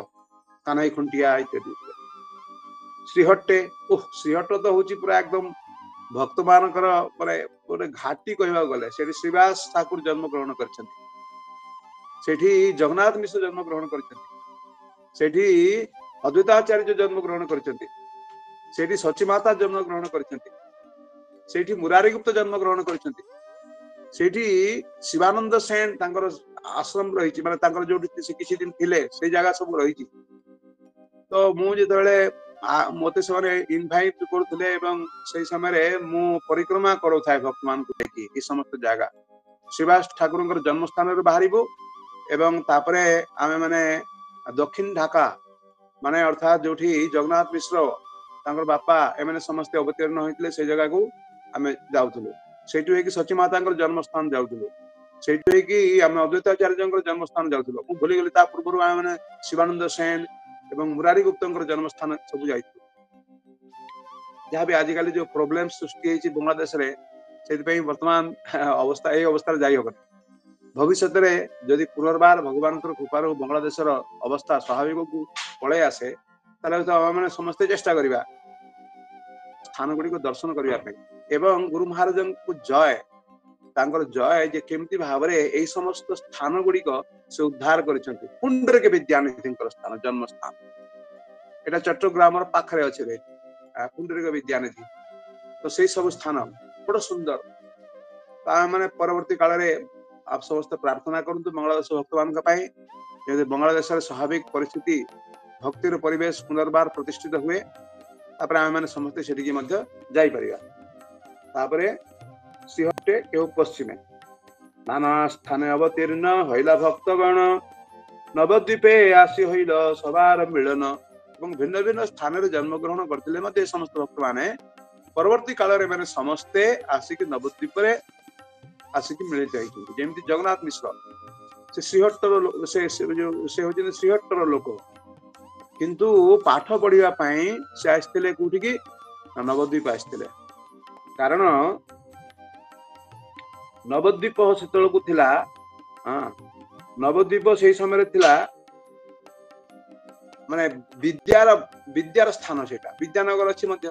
कानाई खुंटिया इत्यादि श्रीहट्टे श्रीहट्ट तो होची पूरा एकदम भक्त मानकर माने गोटे घाटी कहबा गले सेठी श्रीवास ठाकुर जन्म ग्रहण करछन्ती सेठी जगन्नाथ मिश्र जन्म ग्रहण करछन्ती सेठी अद्वैताचार्य जन्म ग्रहण करछन्ती सेठी सची माता जन्म ग्रहण करछन्ती सेठी मुरारी गुप्त जन्म ग्रहण करछन्ती सेठी शिवानंद सेन तांकर आश्रम रहिछि माने तांकर जोठी से किछि दिन थिले से जगह सब रहिछि तो मु जेतबेले मोते से इनभाइट करथले एवं से समय मु परिक्रमा करूथाय भक्तमान को देखि ई समस्त जगह शिवास ठाकुरंकर जन्म स्थान रे बाहरिबो एवं तापरे आमे माने दक्षिण ढाका माने अर्थात जोठी जगन्नाथ मिश्र तांकर बापा एमने समस्त अवतीर्ण होइतले से जगह को आमे जाउथलो सेटु हेकि सची मातांकर जन्म स्थान जाउथलो सेटु हेकि आमे अद्वैताचार्यंकर जन्म स्थान जाउथलो मु भूली गेली ता पूर्व आमे माने शिवानंद सेन एवं मुरारी गुप्तंकर जन्म स्थान सब जाइतलो जहाँ भी आजिकल जो प्रॉब्लम सृष्टि होइछि बांग्लादेश रे सेति वर्तमान अवस्था ए अवस्था जाई होबो भविष्य में जदि पुनर्बार भगवान कृपार बांग्लादेश अवस्था स्वाभाविक को पलि आसे तो आम समस्ते चेष्टा करवा स्थान गुड़ी दर्शन करने एवं गुरु महाराज को जय जय जे केमती भाव में समस्त स्थान गुड़िक से उद्धार कर विद्यानिधि स्थान जन्म स्थान एटा चट्टग्राम पाखरे अच्छे पुंडरीक विद्यानिधि तो से सब स्थान बड़ सुंदर माने परवर्ती काल में आप समस्त प्रार्थना करंतु बांग्लादेश भक्त मान यदि बांग्लादेश स्वाभाविक परिस्थिति भक्तिर परिवेश पुनर्बार प्रतिष्ठित हुए तापर आम मैंने समस्ते से जापर श्रीहट्टे केहू पश्चिमे नाना स्थाने अवतीर्ण हईला भक्तगण नवद्वीपे आसी हईल सबार मिलन ଏବଂ ଭିନ୍ନ ଭିନ୍ନ ସ୍ଥାନରେ ଜନ୍ମଗ୍ରହଣ କରିଥିଲେ ମଧ୍ୟ ଏ ସମସ୍ତ ଭକ୍ତମାନେ ପରବର୍ତ୍ତୀ କାଳରେ ମାନେ ସମସ୍ତେ ଆସିକି ନବଦ୍ୱୀପରେ ଆସିକି ମିଳିତ ହେଇଛନ୍ତି। ଯେମିତି ଜଗନ୍ନାଥ ମିଶ୍ର ସେ ଶ୍ରୀହଟ୍ଟର ସେ ହଉଛନ୍ତି ଶ୍ରୀହଟ୍ଟର ଲୋକ, କିନ୍ତୁ ପାଠ ପଢିବା ପାଇଁ ସେ ଆସିଥିଲେ କୋଉଠିକି ନବଦ୍ୱୀପ ଆସିଥିଲେ। କାରଣ ନବଦ୍ୱୀପ ସେତେବେଳକୁ ଥିଲା ନବଦ୍ୱୀପ ସେଇ ସମୟରେ ଥିଲା ମାନେ ବିଦ୍ୟାର ସ୍ଥାନ, ସେଇଟା ବିଦ୍ୟାନଗର ଅଛି ମଧ୍ୟ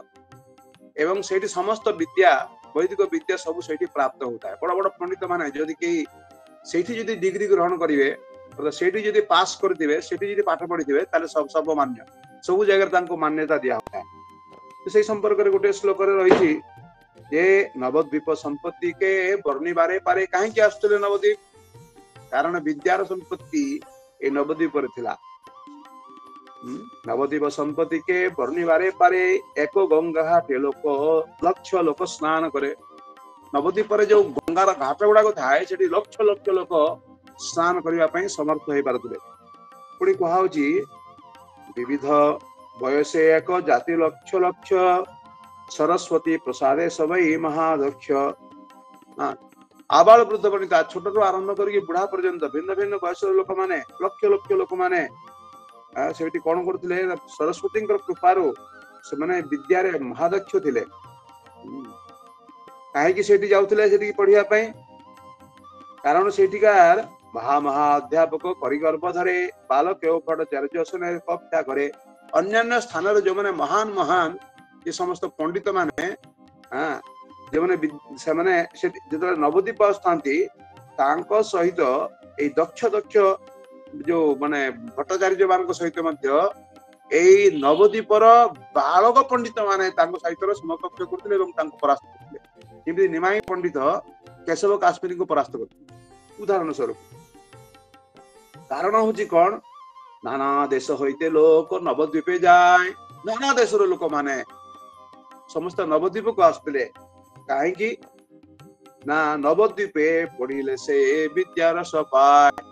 ଏବଂ ସେଇଠି ସମସ୍ତ ବିଦ୍ୟା ବୈଦିକ ବିଦ୍ୟା ସବୁ ସେଇଠି ପ୍ରାପ୍ତ ହଉଥାଏ। ବଡ ବଡ ପଣ୍ଡିତ ମାନେ ଯଦି କେହି ସେଇଠି ଯଦି ଡିଗ୍ରୀ ଗ୍ରହଣ କରିବେ, ସେଇଠି ଯଦି ପାସ୍ କରିଥିବେ, ସେଇଠି ଯଦି ପାଠ ପଢିଥିବେ, ତାହେଲେ ସବୁ ମାନ୍ୟ, ସବୁ ଜାଗାରେ ତାଙ୍କୁ ମାନ୍ୟତା ଦିଆ ହଉଥାଏ। ସେଇ ସମ୍ପର୍କରେ ଗୋଟେ ଶ୍ଲୋକରେ ରହିଛି ଯେ ନବଦ୍ୱୀପ ସମ୍ପତ୍ତି କେ ବର୍ଣ୍ଣିବାରେ ପାରେ କାହିଁକି ଆସୁଥିଲେ ନବଦ୍ୱୀପ, କାରଣ ବିଦ୍ୟାର ସମ୍ପତ୍ତି ଏ ନବଦ୍ୱୀପରେ ଥିଲା। नवद्वीप संपत्ति के बर्णिबारे पारे एक गंगा घाटे लोक लक्ष लोक स्नान करे। नवद्वीप जो गंगार घाट गुड़ाक थाए सेठी लक्ष लक्ष लोक स्नान करने समर्थ हो पारे। पुणी कहुची विविध बयसे एक जाति लक्ष लक्ष सरस्वती प्रसादे सबई महादक्ष। आबाल वृद्ध बनिता छोट आरंभ करके बुढ़ा पर्यंत भिन्न भिन्न बयस लोक माने लक्ष लक्ष लोक माने सेठी कौन करथिले सरस्वती कृपारू से माने विद्यारे महादक्ष थिले। काहेकि सेठी जाउथिले सेठी पढ़िया पई, कारण सेठिकार महा अध्यापक करिगर्भ धरे बालक केवफट चार्यसने कप्ता करे। अन्य स्थान रे जो माने महान ये समस्त पंडित माने जो माने से माने जेतले नवद्वीप स्थांती तांको सहित ए दक्ष जो माने भट्टाचार्य मान सहित नवद्वीपर बालक पंडित माने सहित समकक्ष करथिले एवं परास्त करथिले। जेमि निमाई पंडित केशव काश्मीरी को परास्त करथिले उदाहरण स्वरूप। कारण होची कोन, नाना देश होइते लोक नवद्वीपे जाय, नाना देशर लोक माने समस्त नवद्वीप को आसथिले। काहेकि ना नवद्वीपे पढ़िले से विद्यार रस पाए।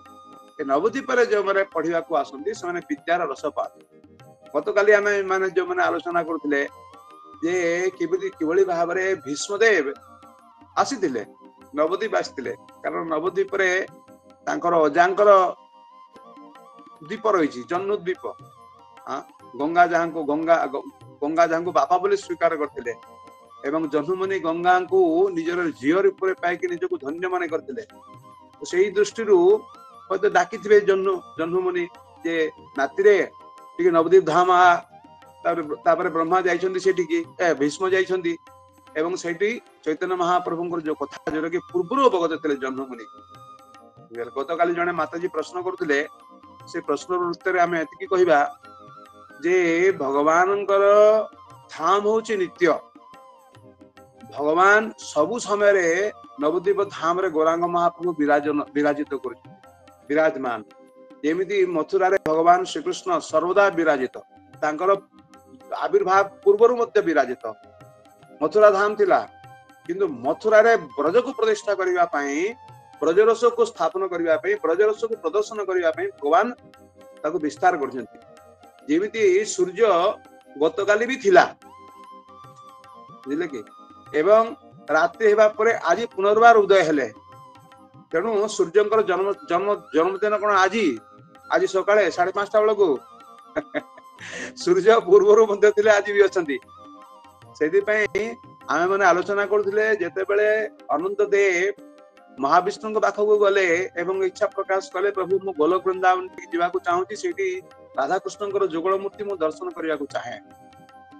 नवद्वीप जो मैंने पढ़ा को आसती से विद्यार रस पाते। गत काली आम माने जो मैंने आलोचना करते किभली भाव में भीष्मदेव आसीथिले नवद्वीप आसीथिले, कारण नवद्वीप अजांकर द्वीप रही जन्नुद्वीप। गंगा जहाँ को गंगा जहाँ को बापा बोली स्वीकार करते एवं जह्नुमुनि गंगा को निजर झील रूप में पाइक निजक धन्य मान करते। से दृष्टि हयतो डाकिथिबे जह्नुमुनि जे नातिरे टिके नवद्वीप धाम आ। तापर ब्रह्मा जाइछन्ति सेठिकी, भीष्म जाइछन्ति एवं सेठी चैतन्य महाप्रभुंकर जो कथा जोरा कि पूर्वरु अवगत थिले जह्नुमुनि। गत काली जने माताजी प्रश्न करथिले, से प्रश्नर उत्तर आमे एतिकी कहिबा जे भगवानंकर धाम होछि नित्य। भगवान सबु समय रे नवद्वीप धाम रे गौरांग महाप्रभु विराजित करछि, विराजमान। जेमिति मथुरा रे भगवान श्रीकृष्ण सर्वदा विराजित, तांकर आविर्भाव पूर्वरु मध्य विराजित। मथुरा धाम थिला, किंतु मथुरा रे ब्रज को प्रतिष्ठा करिवा पई, ब्रजरस को स्थापन करिवा पई, ब्रजरस को प्रदर्शन करिवा पई भगवान ताको विस्तार करछन्ति। जेमिति सूर्य गतकाली भी थिला, बुझिले कि, एवं रात्रि हेबा परे आज पुनर्बार उदय हेले। तेणु सूर्यंकर जन्मदिन कौन आज सकाळे 5:30 बेलू सूर्य पूर्वरु मध्य थिले, आज भी अछंती। सेति पई आमे माने आलोचना करथिले जेते बेले अनंत देव महाविष्णु पाखक गले एवं इच्छा प्रकाश कले, प्रभु मु गोलोक वृंदावन जीवाकू चाहूची, सेठी राधा कृष्णंकर जुगल मूर्ति मु दर्शन करियाकू चाहे।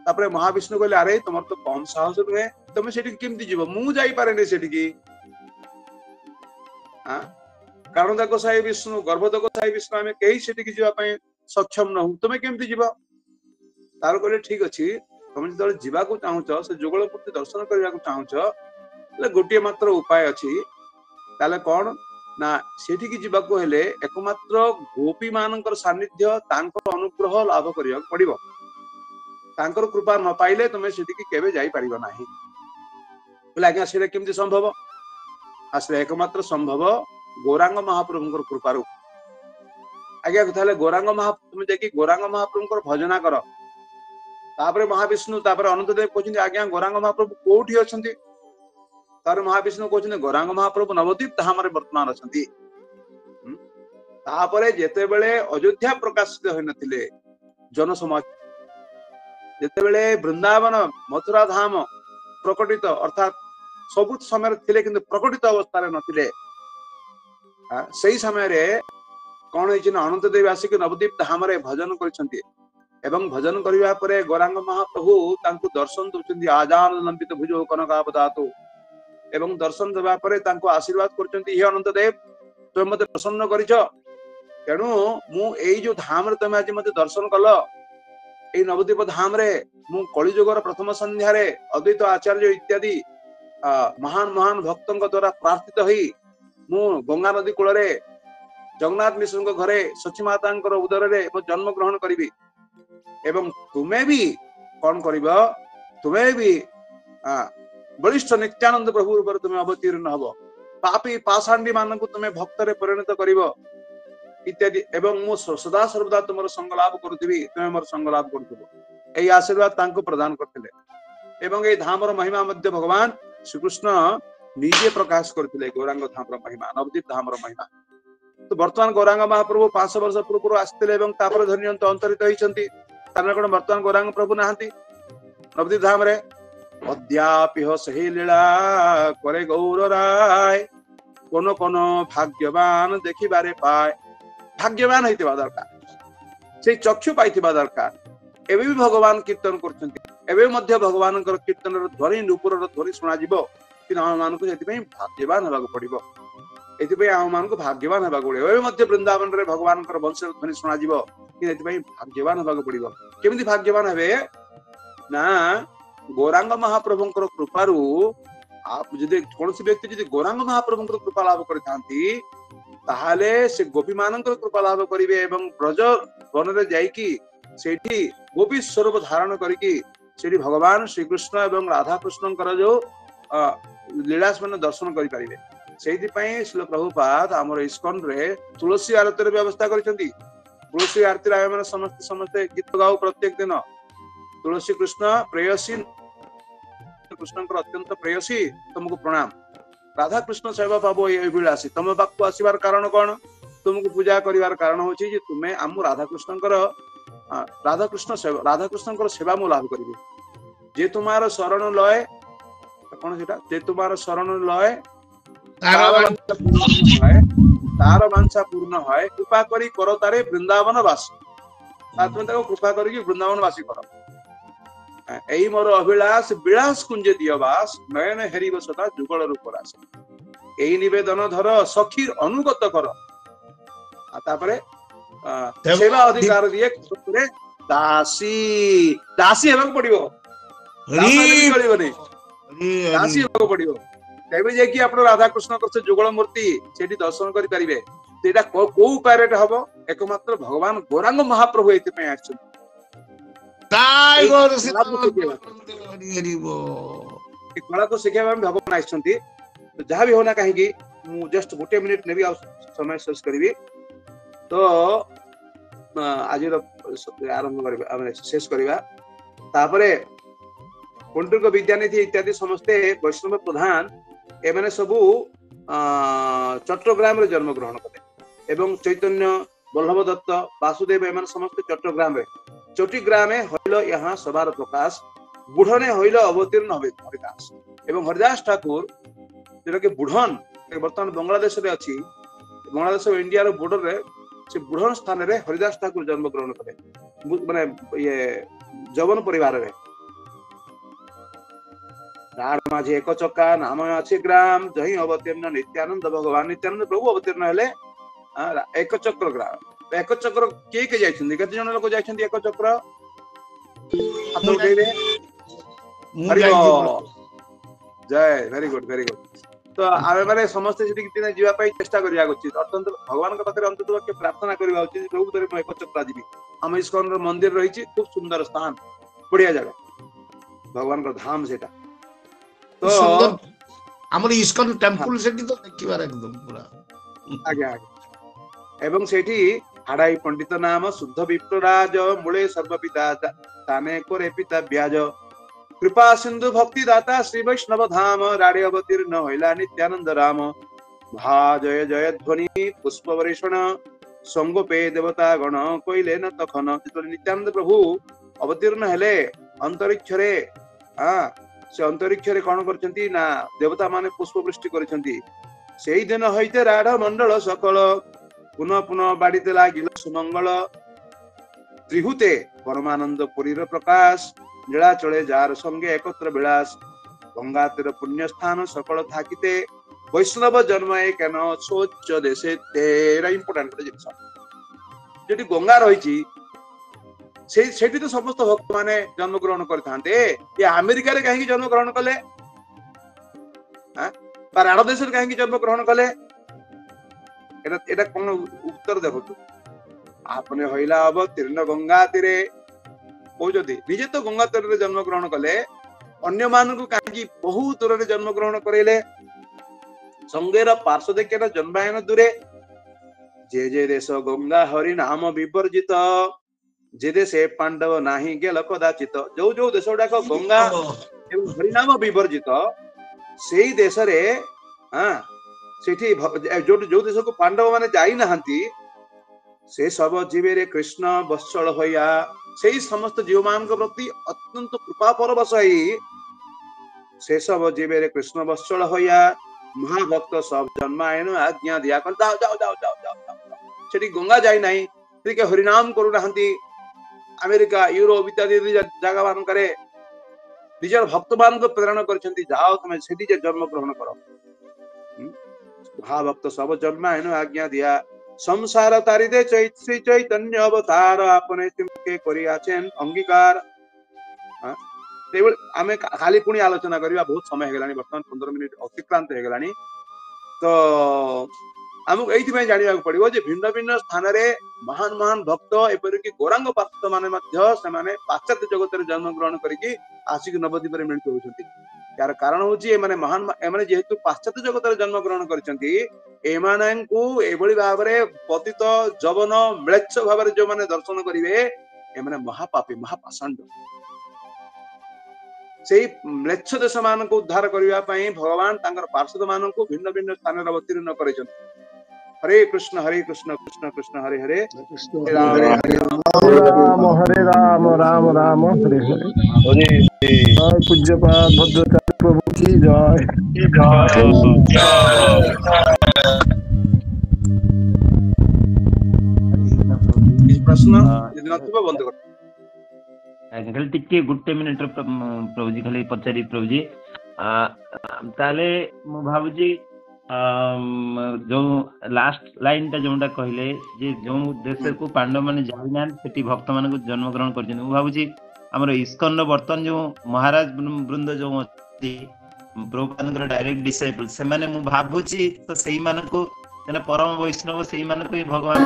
तापरे महाविष्णु कहले, अरे तुमर तो कम साहस नुहे, तुम सेठी केमती जीव, मु जाई पारेनी सेठी। कारण तक साई विष्णु गर्भतक साई विष्णु आमे कहीं सेठी जीवा पई सक्षम नहु, तुमे केमती जीव। तार कहले ठीक अछि, तुम जो जीवाकू चाहूच, से जुगल मूर्ति दर्शन करियाकू चाहूच, गोटे मात्र उपाय अछि। ताले कोन ना सेठी जीवाकू हेले एकमात्र गोपी मानकर सान्निध्य, तांकर अनुग्रह लाभ करिया पड़िबो। तांकर कृपा न पाइले तुमे सेठी केबे जाई परिबो नाही। बोले आज्ञा सेटा केमती संभव। आसले एकमात्र संभव गौरांग महाप्रभु कृपारू आज्ञा कथा गौरांग महाप्रभु जाकि गौरांग महाप्रभु भजना कर तापर महाविष्णु तापर अनंत देव कहते आज्ञा गौरांग महाप्रभु कोठी अछंती तार महाविष्णु कहते गौरांग महाप्रभु नवद्वीप धाम रे वर्तमान अछंती तापरे जेते बेले अयोध्या प्रकाशित होई नथिले जन समाज जेते बेले वृंदावन मथुरा धाम प्रकटित अर्थात सब समय थिले किंतु प्रकटित अवस्था रे नथिले सही समय रे कौन है अनंत देव आसिक नवद्वीप धाम रे भजन करछंती एवं भजन करिवा परे गौरांग महाप्रभु तांको दर्शन दउछंती आजान लंबित भुजो कनकावदातो एवं दर्शन देवा परे तांको आशीर्वाद करछंती हे अनंत देव तुम मते प्रसन्न करिछ तेणु मु एई जो धाम रे तुम आज मते दर्शन कल एई नवद्वीप धाम रे मु कलिजुगर प्रथम संध्या रे अद्वैत आचार्य इत्यादि महान महान भक्तों द्वारा प्रार्थित होई मु गंगा नदी कूल रे जगन्नाथ मिश्र घरे सची माता उदर रे जन्म ग्रहण करी एवं तुम्हें भी कौन कर तुम्हें भी बलिष्ठ नित्यानंद प्रभु रूप तुम्हें अवतीर्ण हब पापी पाषांडी मान तुम्हें भक्त रे परिणत कर इत्यादि एवं मु सदा सर्वदा तुम संग लाभ करुवी तुम्हें मोर संग लाभ कर आशीर्वाद तांको प्रदान करते एवं ये धाम महिमा मध्य भगवान श्रीकृष्ण निजे प्रकाश करते गौरांग धाम महिमा नवद्वीप धाम महिमा तो वर्तमान गौरांग महाप्रभु 500 वर्ष पूर्व आसते धन्यंत अंतरित होती वर्तमान गौरांग प्रभु नहांती नवद्वीप धाम रे अद्यापि सही लीला करे गौर राय कोन कोन भाग्यवान देखिबारे पाए भाग्यवान होइतिबा दरकार से चक्षु पाइतिबा दरकार एबे भी भगवान कीर्तन करछंती एबे मध्य भगवान कीर्तन ध्वनि नुपुर ध्वनि सुना जिवो कि हम मानको सेति पई भाग्यवान हेबाक पड़िबो एति पई हम मानको भाग्यवान हेबाक पड़िबो एबे मध्य वृंदावन रे भगवान वंश ध्वनि सुना जिवो कि एति पई भाग्यवान हेबाक पड़िबो केमिति भाग्यवान हेबे ना गौरांग महाप्रभु कृपारू आप जदि कौन व्यक्ति जदि गौरांग महाप्रभु कृपा लाभ करथांती ताहाले से गोपी मानकर कृपा लाभ करिवे एवं ब्रज वन रे जाईकी सेठी गोपी स्वरूप धारण करिकी सेठी भगवान श्री कृष्ण एवं राधा कृष्णकर जो लीला मन दर्शन करि परिवे सेहि पई श्री प्रभुपाद हमर इस्कॉन रे तुलसी आरती रे व्यवस्था करिसंती तुलसी आरती रे हम समस्त समस्त गीत गाओ प्रत्येक दिन तुलसी कृष्ण प्रेयसी कृष्ण अत्यंत प्रेयसी तुमको प्रणाम राधा कृष्ण सेवा पाबो एभिलासी तुम पाखु आसीबार कारण कौन तुमको पूजा करिवार कारण होची जे तुमे आम राधा कृष्ण सेवा मु लाभ करिवे जे तुम्हारो शरण लय कौन सेटा जे तुम्हारो शरण लय तार वांछा पूर्ण है कृपा करी करो तारे वृंदावन वासी तात्मता कृपा करी वृंदावन वासी करो एई मोर अभिलाष विलास कुंजे दियवास नयन हेरिब सदा जुगल रूप रास एई निवेदन धर सखीर अनुगत कर तापरे सेवा अधिकार दिए दासी दासी हेबाक पड़िबो दासी हेबाक पड़िबो तेबे जे कि आपण राधा कृष्ण करसे जुगल मूर्ति सेठी दर्शन करि परिबे तेटा को उपाय रे हबो एकमात्र भगवान गौरांग महाप्रभु एते पे आछन काय गोर से कला को शिखेबा में भगवान आछंती तो जहां भी होना कहीं की मु जस्ट गोटे मिनिट नेबी आ समय शेष करबी तो आज आरंभ करबा हम शेष करबा तापरे कुंडुक विद्यानिधि इत्यादि समस्ते वैष्णव प्रधान एमाने सबु चट्टग्राम रे जन्म ग्रहण कले एवं चैतन्य बल्लभ दत्त वासुदेव एमाने समस्त चट्टग्राम रे चट्टग्राम हईल यहाँ सभार प्रकाश बुढ़ने हईल अवतीर्ण हरिदास एवं हरिदास ठाकुर जोटा कि बुढ़न बर्तमान बांग्लादेश रे अच्छी बांग्लादेश और इंडिया रो बॉर्डर रे से बुढ़न स्थान रे हरिदास ठाकुर जन्म ग्रहण कले माने ये जवन परिवार रे माझे एक चक्का नाम अच्छे ग्राम जही अवतीर्ण नित्यानंद भगवान नित्यानंद प्रभु अवतीर्ण हेले एक चक्र ग्राम एक चक्र के जाइछन्ती केते जण लोक जाइछन्ती एक चक्र हाथ उठेबे जय वेरी गुड तो आमे माने समस्त सिटी किने जीवा पई चेष्टा करिया उचित अत्यंत भगवान के पाखरे अंत के प्रार्थना करिवा उचित प्रभु तोरे मैं एक चक्र जीवी हम इस्कॉन मंदिर रहिछि खूब सुंदर स्थान बढ़िया जगह भगवान का धाम सेटा तो ଆମର ଇସ୍କନ ଟେମ୍ପଲ ସେଠି ତ ଦେଖିବାର एकदम ପୁରା ଆଜ୍ଞା ଆଜ୍ଞା ଏବଂ ସେଠି ହାଡାଇ ପଣ୍ଡିତ ନାମ ଶୁଦ୍ଧ ବିପ୍ରରାଜ ମୂଳେ ସର୍ବପିତା ତାନେ କୋରେ ପିତା ବ୍ୟାଜ कृपा सिंधु भक्ति दाता श्री वैष्णव धाम राडे अवतीर्ण होइला नित्यानंद राम भा जय जय ध्वनि पुष्प वरेषण संगोपे देवता गण कोइले न तखन नित्यानंद प्रभु अवतीर्ण हेले अंतरिक्ष रे से अंतरिक्ष रे कौन करछंती ना देवता माने पुष्प वृष्टि करछंती सेई दिन होइते राड मंडल सकल पुनः पुनः बाड़ीते लागिल सुमंगल त्रिहुते परमानंद पुरीर प्रकाश लीला चले जार संगे एकत्र विलास गंगा तीर पुण्य स्थान सकल थाकिते वैष्णव जन्म केन सोच देशे तेरा इंपोर्टेंट जिनिस जेटी गंगा रही सेठी तो समस्त भक्त माने जन्म ग्रहण करथांते ये अमेरिका रे कहीं जन्म ग्रहण कले पर आड़ देश रे कहीं जन्म ग्रहण कले एटा एटा कोन उत्तर देखो आपने होइला अवतीर्ण गंगा तीरे कहते निजे तो गंगा तीर जन्म ग्रहण कले अन्य मानक कहीं बहुत दूर जन्म ग्रहण करेले संगेर पार्श्व देखेर जन्मायन दूरे जे जे देश गंगा हरि नाम विवर्जित जे देशे पांडव नाही गेल कदाचित जो जो देश गुड़ाक गंगा एवं हरिनाम विवर्जित से देश रे जो देश को पांडव माने जाई नहांती से सब जीवे कृष्ण वत्सल होया से समस्त जीव मान प्रति अत्यंत कृपा परवश से सब जीवे कृष्ण वत्सल होया महाभक्त सब जन्मायन आज्ञा दिया कर जाओ जाओ जाओ जाओ जाओ जाओ सेठी गंगा जाई नाही के हरिनाम करू नहांती अमेरिका यूरोप इत्यादि जगह मान करे निजर भक्त मान को प्रेरणा करछंती जाओ तुम सेठी जे जन्म ग्रहण करो महाभक्त सब जन्मायन आज्ञा दिया संसार तारिदे श्री चैतन्य अवतार आपने के करियाछेन अंगीकार आमे खाली पुणी आलोचना करबा बहुत समय हो गलानी वर्तमान 15 मिनिट अतिक्रांत हो गलानी तो हमको एइथि जानिबा पड़िबो जे भिन्न भिन्न स्थान रे महान महान भक्त एपरि कि गौरांग भक्त माने मध्य से माने पाश्चात्य जगत रे जन्म ग्रहण करिकि आशिक नवद्वीप रे मिलित होउछंती यार कारण होची ए माने महान ए माने जेहेतु पाश्चात्य जगत रे जन्म ग्रहण करिसंती ए माननकु एभଳି भाबरे पतित जवन म्लेच्छ भाबरे जो माने दर्शन करिवे ए माने महापापी महापाषांड सेही म्लेच्छ देश मान को उद्धार करबा पई भगवान तांकर पार्षद मान को भिन्न भिन्न स्थान रे अवतीर्ण करिसंती हरे कृष्ण कृष्ण कृष्ण हरे हरे हरे राम राम राम हरे हरे जय पूज्यपाद भद्राचार्य प्रभु की जय प्रश्न यदि नथिबो बंद कर खाली टिके गुटे मिनिट प्रभुजी खाली पचारि प्रभुजी ताले मु भाबुजी जो लास्ट लाइन टा जोटा कहले जे जो देश को पांडव माने जाइना सेठी भक्त मान को जन्म ग्रहण कर भावुची हमर इस्कन रो बर्तन जो महाराज वृंद जो अछि प्रभुपादर डायरेक्ट डिसाइपल से माने मु भाबुची तो सेही मान को परम वैष्णव सेही मान को भगवान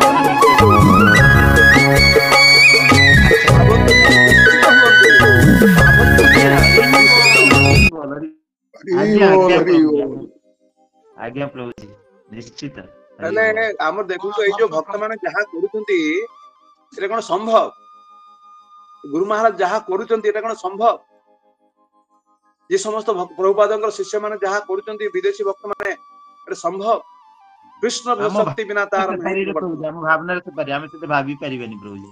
आज्ञा प्रभु जी निश्चित हेले हम देखु तो ए जो भक्त माने जहा करूछंती एटा कोन संभव गुरु महाराज जहा करूछंती एटा कोन संभव जे समस्त प्रभुपादंकर शिष्य माने जहा करूछंती विदेशी भक्त माने एटा संभव कृष्ण शक्ति बिना तार हम भावना से पारि हम से भाभी परिबेनी प्रभु जी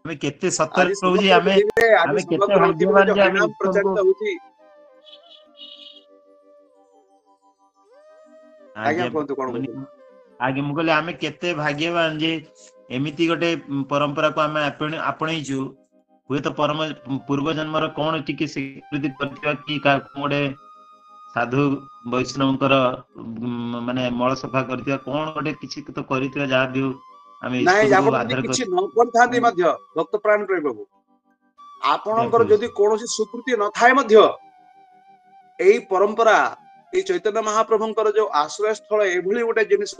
हमें केते सत्तर प्रभु जी हमें केते भाग्यवान जे हमें प्रचलित होती आगे कोन कोन आगे मु कहले हमें केते भाग्यवान जे एमिति गोटे परंपरा को हमें आपणैछु हुए तो परम पूर्व जन्मर कोन टिके स्वीकृति करथिबा कि का कोडे साधु वैष्णवकर माने मळ सफा करथिबा कोन गोटे किछि तो करथिबा जा भी आमे आधार किछि न करथांती मध्य भक्त प्राण प्रभु आपणकर जदि कोनोसी स्वीकृति न थाए मध्य एई परंपरा ए चैतन्य महाप्रभुंकर जो आश्रय स्थल एभली गोटे जिनिस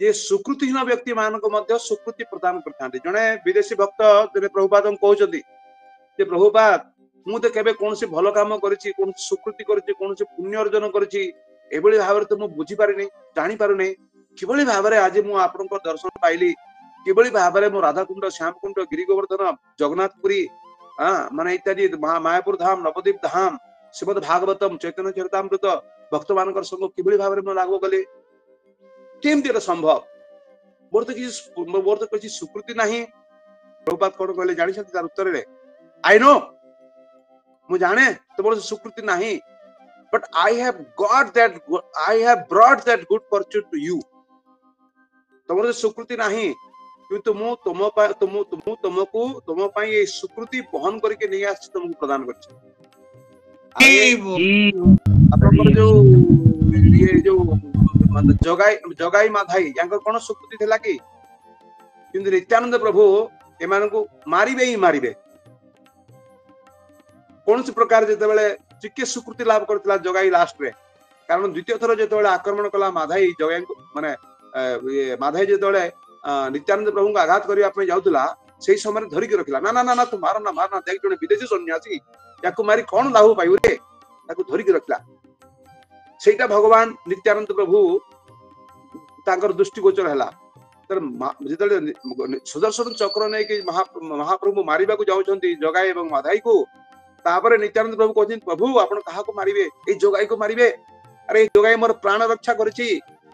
जे स्वीकृतिहीन व्यक्ति मान को मध्य स्वीकृति प्रदान करथांती जने विदेशी भक्त जने प्रभुपादम कहउचंती ଯେ ପ୍ରଭୁପାଦ ମୁଁ ତ କେବେ କୌଣସି ଭଲ କାମ କରିଛି, କୌଣସି ସୁକୃତି କରିଛି, କୌଣସି ପୁଣ୍ୟ ଅର୍ଜନ କରିଛି ଏଭଳି ଭାବରେ ତ ମୁଁ ବୁଝିପାରିନି, ଜାଣିପାରୁନି କିଭଳି ଭାବରେ ଆଜି ମୁଁ ଆପଣଙ୍କ ଦର୍ଶନ ପାଇଲି, କିଭଳି ଭାବରେ ମୁଁ ରାଧାକୁଣ୍ଡ, ଶ୍ୟାମକୁଣ୍ଡ, ଗିରି ଗୋବର୍ଦ୍ଧନ, ଜଗନ୍ନାଥ ପୁରୀ ମାନେ ଇତ୍ୟାଦି ମାୟାପୁର ଧାମ, ନବଦ୍ୱୀପ ଧାମ, ଶ୍ରୀମଦ ଭାଗବତମ, ଚୈତନ୍ୟ ଚରିତାମୃତ ଭକ୍ତ ମାନଙ୍କର ସଙ୍ଗ କିଭଳି ଭାବରେ ମୁଁ ଲାଭ କଲି, କେମିତି ଏଟା ସମ୍ଭବ? ମୋର ତ କିଛି ସୁକୃତି ନାହିଁ। ପ୍ରଭୁପାଦ କଣ କହିଲେ ଜାଣିଛନ୍ତି ତାର ଉତ୍ତରରେ? ଆଇ ନୋ, ମୁଁ ଜାଣେ ତୁମର ସୁକୃତି ନାହିଁ, but I have brought that good fortune to you. ତୁମର ସୁକୃତି ନାହିଁ କିନ୍ତୁ ମୁଁ ତୁମ ପାଇଁ এই ସୁକୃତି ବହନ କରିକି ନେଇ ଆସିଛି, ତୁମକୁ ପ୍ରଦାନ କରିଛି। ଆପଣଙ୍କର ଯୋଉ ଜଗାଇ ମାଧାଇ ୟାଙ୍କର କଣ ସୁକୃତି ଥିଲା କି? କିନ୍ତୁ ନିତ୍ୟାନନ୍ଦ ପ୍ରଭୁ ଏମାନଙ୍କୁ ମାରିବେ ହିଁ ମାରିବେ। କୌଣସି ପ୍ରକାର ଯେତେବେଳେ ଟିକେ ସୁକୃତି ଲାଭ କରିଥିଲା ଜଗାଇ ଲାଷ୍ଟରେ, କାରଣ ଦ୍ୱିତୀୟ ଥର ଯେତେବେଳେ ଆକ୍ରମଣ କଲା ମାଧାଇ ଜଗାଇଙ୍କୁ, ମାନେ ମାଧାଇ ଯେତେବେଳେ ନିତ୍ୟାନନ୍ଦ ପ୍ରଭୁଙ୍କୁ ଆଘାତ କରିବା ପାଇଁ ଯାଉଥିଲା, ସେଇ ସମୟରେ ଧରିକି ରଖିଲା, ନା ନା ନା ତୁ ମାରନା ମାରନା, ଦେଖ ଜଣେ ବିଦେଶୀ ସନ୍ନ୍ୟାସୀ, ୟାକୁ ମାରି କଣ ଲାଭ ପାଇବୁ ରେ, ତାକୁ ଧରିକି ରଖିଲା। ସେଇଟା ଭଗବାନ ନିତ୍ୟାନନ୍ଦ ପ୍ରଭୁ ତାଙ୍କର ଦୃଷ୍ଟିଗୋଚର ହେଲା। ଯେତେବେଳେ ସୁଦର୍ଶନ ଚକ୍ର ନେଇକି ମହାପ୍ରଭୁ ମାରିବାକୁ ଯାଉଛନ୍ତି ଜଗାଇ ଏବଂ ମାଧାଇକୁ, ତାପରେ ନିତ୍ୟାନନ୍ଦ ପ୍ରଭୁ କହୁଛନ୍ତି, ପ୍ରଭୁ ଆପଣ କାହାକୁ ମାରିବେ? ଏଇ ଜଗାଇକୁ ମାରିବେ। ଆରେ ଏଇ ଜଗାଇ ମୋର ପ୍ରାଣ ରକ୍ଷା କରିଛି,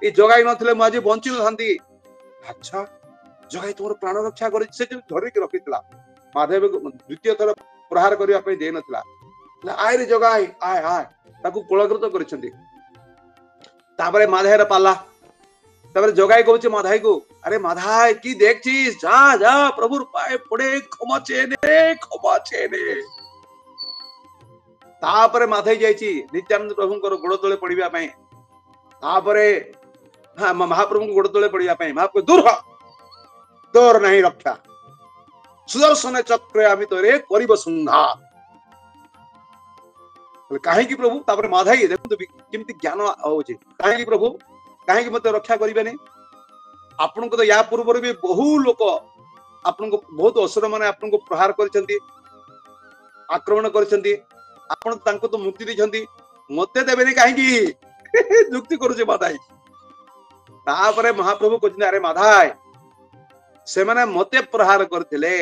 ଏଇ ଜଗାଇ ନଥିଲେ ମୁଁ ଆଜି ବଞ୍ଚି ନଥାନ୍ତି। ଆଚ୍ଛା, ଜଗାଇ ତୁମର ପ୍ରାଣ ରକ୍ଷା କରିଛି, ସେ ଯୋଉ ଧରିକି ରଖିଥିଲା, ମାଧବକୁ ଦ୍ୱିତୀୟ ଥର ପ୍ରହାର କରିବା ପାଇଁ ଦେଇନଥିଲା। ଆୟରେ ଜଗାଇ ଆୟ ଆୟ, ତାକୁ କୁଳକୃତ କରିଛନ୍ତି। ତାପରେ ମାଧାଇର ପାଲା, ତାପରେ ଜଗାଇ କହୁଛି ମାଧାଇକୁ, ଆରେ ମାଧାଇ কি দেখছিস, যা যা প্রভুর পায়ে পড়ে ক্ষমা চেয়ে নে। ତାପରେ ମାଧାଇ ଯାଇଛି ନିତ୍ୟାନନ୍ଦ ପ୍ରଭୁଙ୍କର ଗୋଡ ତଳେ ପଡିବା ପାଇଁ। ତାପରେ ମହାପ୍ରଭୁଙ୍କୁ ଗୋଡ ତଳେ ପଡିବା ପାଇଁ ମହାପ୍ରଭୁ, ଦୂର ହ, ତୋର ନାହିଁ ରକ୍ଷା, ସୁଦର୍ଶନ ଚକ୍ରେ ଆମେ ତୋରେ କରିବ ସଂଘାତ। କାହିଁକି ପ୍ରଭୁ? ତାପରେ ମାଧାଇ ଦେଖନ୍ତୁ କେମିତି ଜ୍ଞାନ ହଉଛି, କାହିଁକି ପ୍ରଭୁ, କାହିଁକି ମତେ ରକ୍ଷା କରିବେନି? ଆପଣଙ୍କୁ ତ ୟା ପୂର୍ବରୁ ବି ବହୁ ଲୋକ, ଆପଣଙ୍କୁ ବହୁତ ଅସୁର ମାନେ ଆପଣଙ୍କୁ ପ୍ରହାର କରିଛନ୍ତି, ଆକ୍ରମଣ କରିଛନ୍ତି, ଆପଣ ତାଙ୍କୁ ତ ମୁକ୍ତି ଦେଇଛନ୍ତି, ମତେ ଦେବେନି କାହିଁକି? ଯୁକ୍ତି କରୁଛି ମାଧାଇ। ତାପରେ ମହାପ୍ରଭୁ କହୁଛନ୍ତି, ଆରେ ମାଧାଇ, ସେମାନେ ମତେ ପ୍ରହାର କରିଥିଲେ,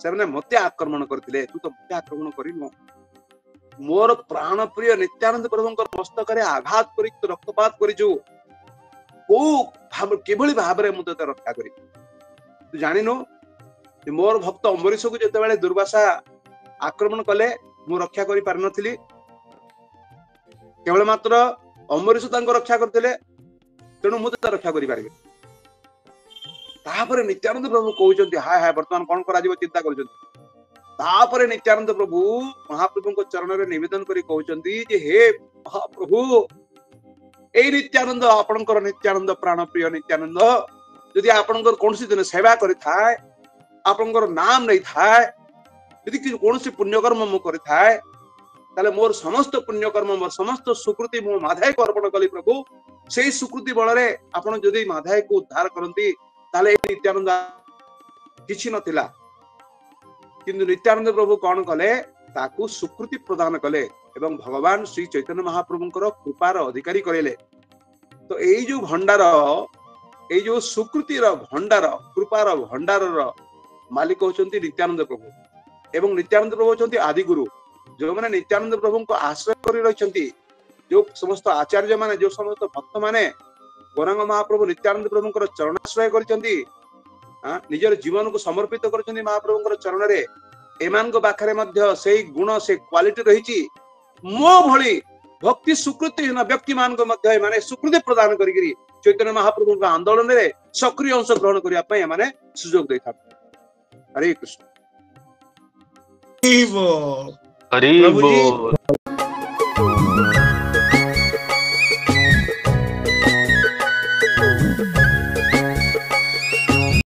ସେମାନେ ମତେ ଆକ୍ରମଣ କରିଥିଲେ, ତୁ ତ ମତେ ଆକ୍ରମଣ କରିନୁ। ମୋର ପ୍ରାଣ ପ୍ରିୟ ନିତ୍ୟାନନ୍ଦ ପ୍ରଭୁଙ୍କର ମସ୍ତକରେ ଆଘାତ କରି ରକ୍ତପାତ କରିଛୁ, କିଭଳି ଭାବରେ ମୁଁ ତତେ ରକ୍ଷା କରିବି? ତୁ ଜାଣିନୁ ମୋର ଭକ୍ତ ଅମ୍ବରୀଶକୁ ଯେତେବେଳେ ଦୁର୍ବାସା ଆକ୍ରମଣ କଲେ, ମୁଁ ରକ୍ଷା କରି ପାରିନଥିଲି, କେବଳ ମାତ୍ର ଅମ୍ବରୀଶ ତାଙ୍କୁ ରକ୍ଷା କରିଥିଲେ, ତେଣୁ ମୁଁ ତତେ ରକ୍ଷା କରିପାରିବି। ତାପରେ ନିତ୍ୟାନନ୍ଦ ପ୍ରଭୁ କହୁଛନ୍ତି, ହାୟ ହାୟ, ବର୍ତ୍ତମାନ କଣ କରାଯିବ ଚିନ୍ତା କରୁଛନ୍ତି। ତାପରେ ନିତ୍ୟାନନ୍ଦ ପ୍ରଭୁ ମହାପ୍ରଭୁଙ୍କ ଚରଣରେ ନିବେଦନ କରି କହୁଛନ୍ତି ଯେ, ହେ ମହାପ୍ରଭୁ, ଏଇ ନିତ୍ୟାନନ୍ଦ, ଆପଣଙ୍କର ନିତ୍ୟାନନ୍ଦ, ପ୍ରାଣ ପ୍ରିୟ ନିତ୍ୟାନନ୍ଦ ଯଦି ଆପଣଙ୍କର କୌଣସି ଦିନ ସେବା କରିଥାଏ, ଆପଣଙ୍କର ନାମ ନେଇଥାଏ, ଯଦି କୌଣସି ପୁଣ୍ୟକର୍ମ ମୁଁ କରିଥାଏ, ତାହେଲେ ମୋର ସମସ୍ତ ପୁଣ୍ୟକର୍ମ, ମୋର ସମସ୍ତ ସୁକୃତି ମୁଁ ମାଧାଇକୁ ଅର୍ପଣ କଲି ପ୍ରଭୁ। ସେଇ ସୁକୃତି ବଳରେ ଆପଣ ଯଦି ମାଧାଇକୁ ଉଦ୍ଧାର କରନ୍ତି, ତାହେଲେ ଏଇ ନିତ୍ୟାନନ୍ଦ କିଛି ନଥିଲା। କିନ୍ତୁ ନିତ୍ୟାନନ୍ଦ ପ୍ରଭୁ କଣ କଲେ? ତାକୁ ସୁକୃତି ପ୍ରଦାନ କଲେ ଏବଂ ଭଗବାନ ଶ୍ରୀ ଚୈତନ୍ୟ ମହାପ୍ରଭୁଙ୍କର କୃପାର ଅଧିକାରୀ କରିଲେ। ତ ଏଇ ଯୋଉ ଭଣ୍ଡାର, ଏଇ ଯୋଉ ସୁକୃତିର ଭଣ୍ଡାର, କୃପାର ଭଣ୍ଡାରର ମାଲିକ ହଉଛନ୍ତି ନିତ୍ୟାନନ୍ଦ ପ୍ରଭୁ। ଏବଂ ନିତ୍ୟାନନ୍ଦ ପ୍ରଭୁ ହଉଛନ୍ତି ଆଦିଗୁରୁ। ଯୋଉମାନେ ନିତ୍ୟାନନ୍ଦ ପ୍ରଭୁଙ୍କୁ ଆଶ୍ରୟ କରି ରହିଛନ୍ତି, ଯୋଉ ସମସ୍ତ ଆଚାର୍ଯ୍ୟ ମାନେ, ଯୋଉ ସମସ୍ତ ଭକ୍ତ ମାନେ ଗୌରାଙ୍ଗ ମହାପ୍ରଭୁ ନିତ୍ୟାନନ୍ଦ ପ୍ରଭୁଙ୍କର ଚରଣାଶ୍ରୟ କରିଛନ୍ତି, ନିଜର ଜୀବନକୁ ସମର୍ପିତ କରିଛନ୍ତି ମହାପ୍ରଭୁଙ୍କର ଚରଣରେ, ଏମାନଙ୍କ ପାଖରେ ମଧ୍ୟ ସେଇ ଗୁଣ, ସେ କ୍ୱାଲିଟି ରହିଛି। ମୋ ଭଳି ଭକ୍ତି ସୁକୃତିହୀନ ବ୍ୟକ୍ତି ମାନଙ୍କୁ ମଧ୍ୟ ଏମାନେ ସୁକୃତି ପ୍ରଦାନ କରିକିରି ଚୈତନ୍ୟ ମହାପ୍ରଭୁଙ୍କ ଆନ୍ଦୋଳନରେ ସକ୍ରିୟ ଅଂଶଗ୍ରହଣ କରିବା ପାଇଁ ଏମାନେ ସୁଯୋଗ ଦେଇଥାନ୍ତି। ହରେ କୃଷ୍ଣ। ହରି ବୋଲ।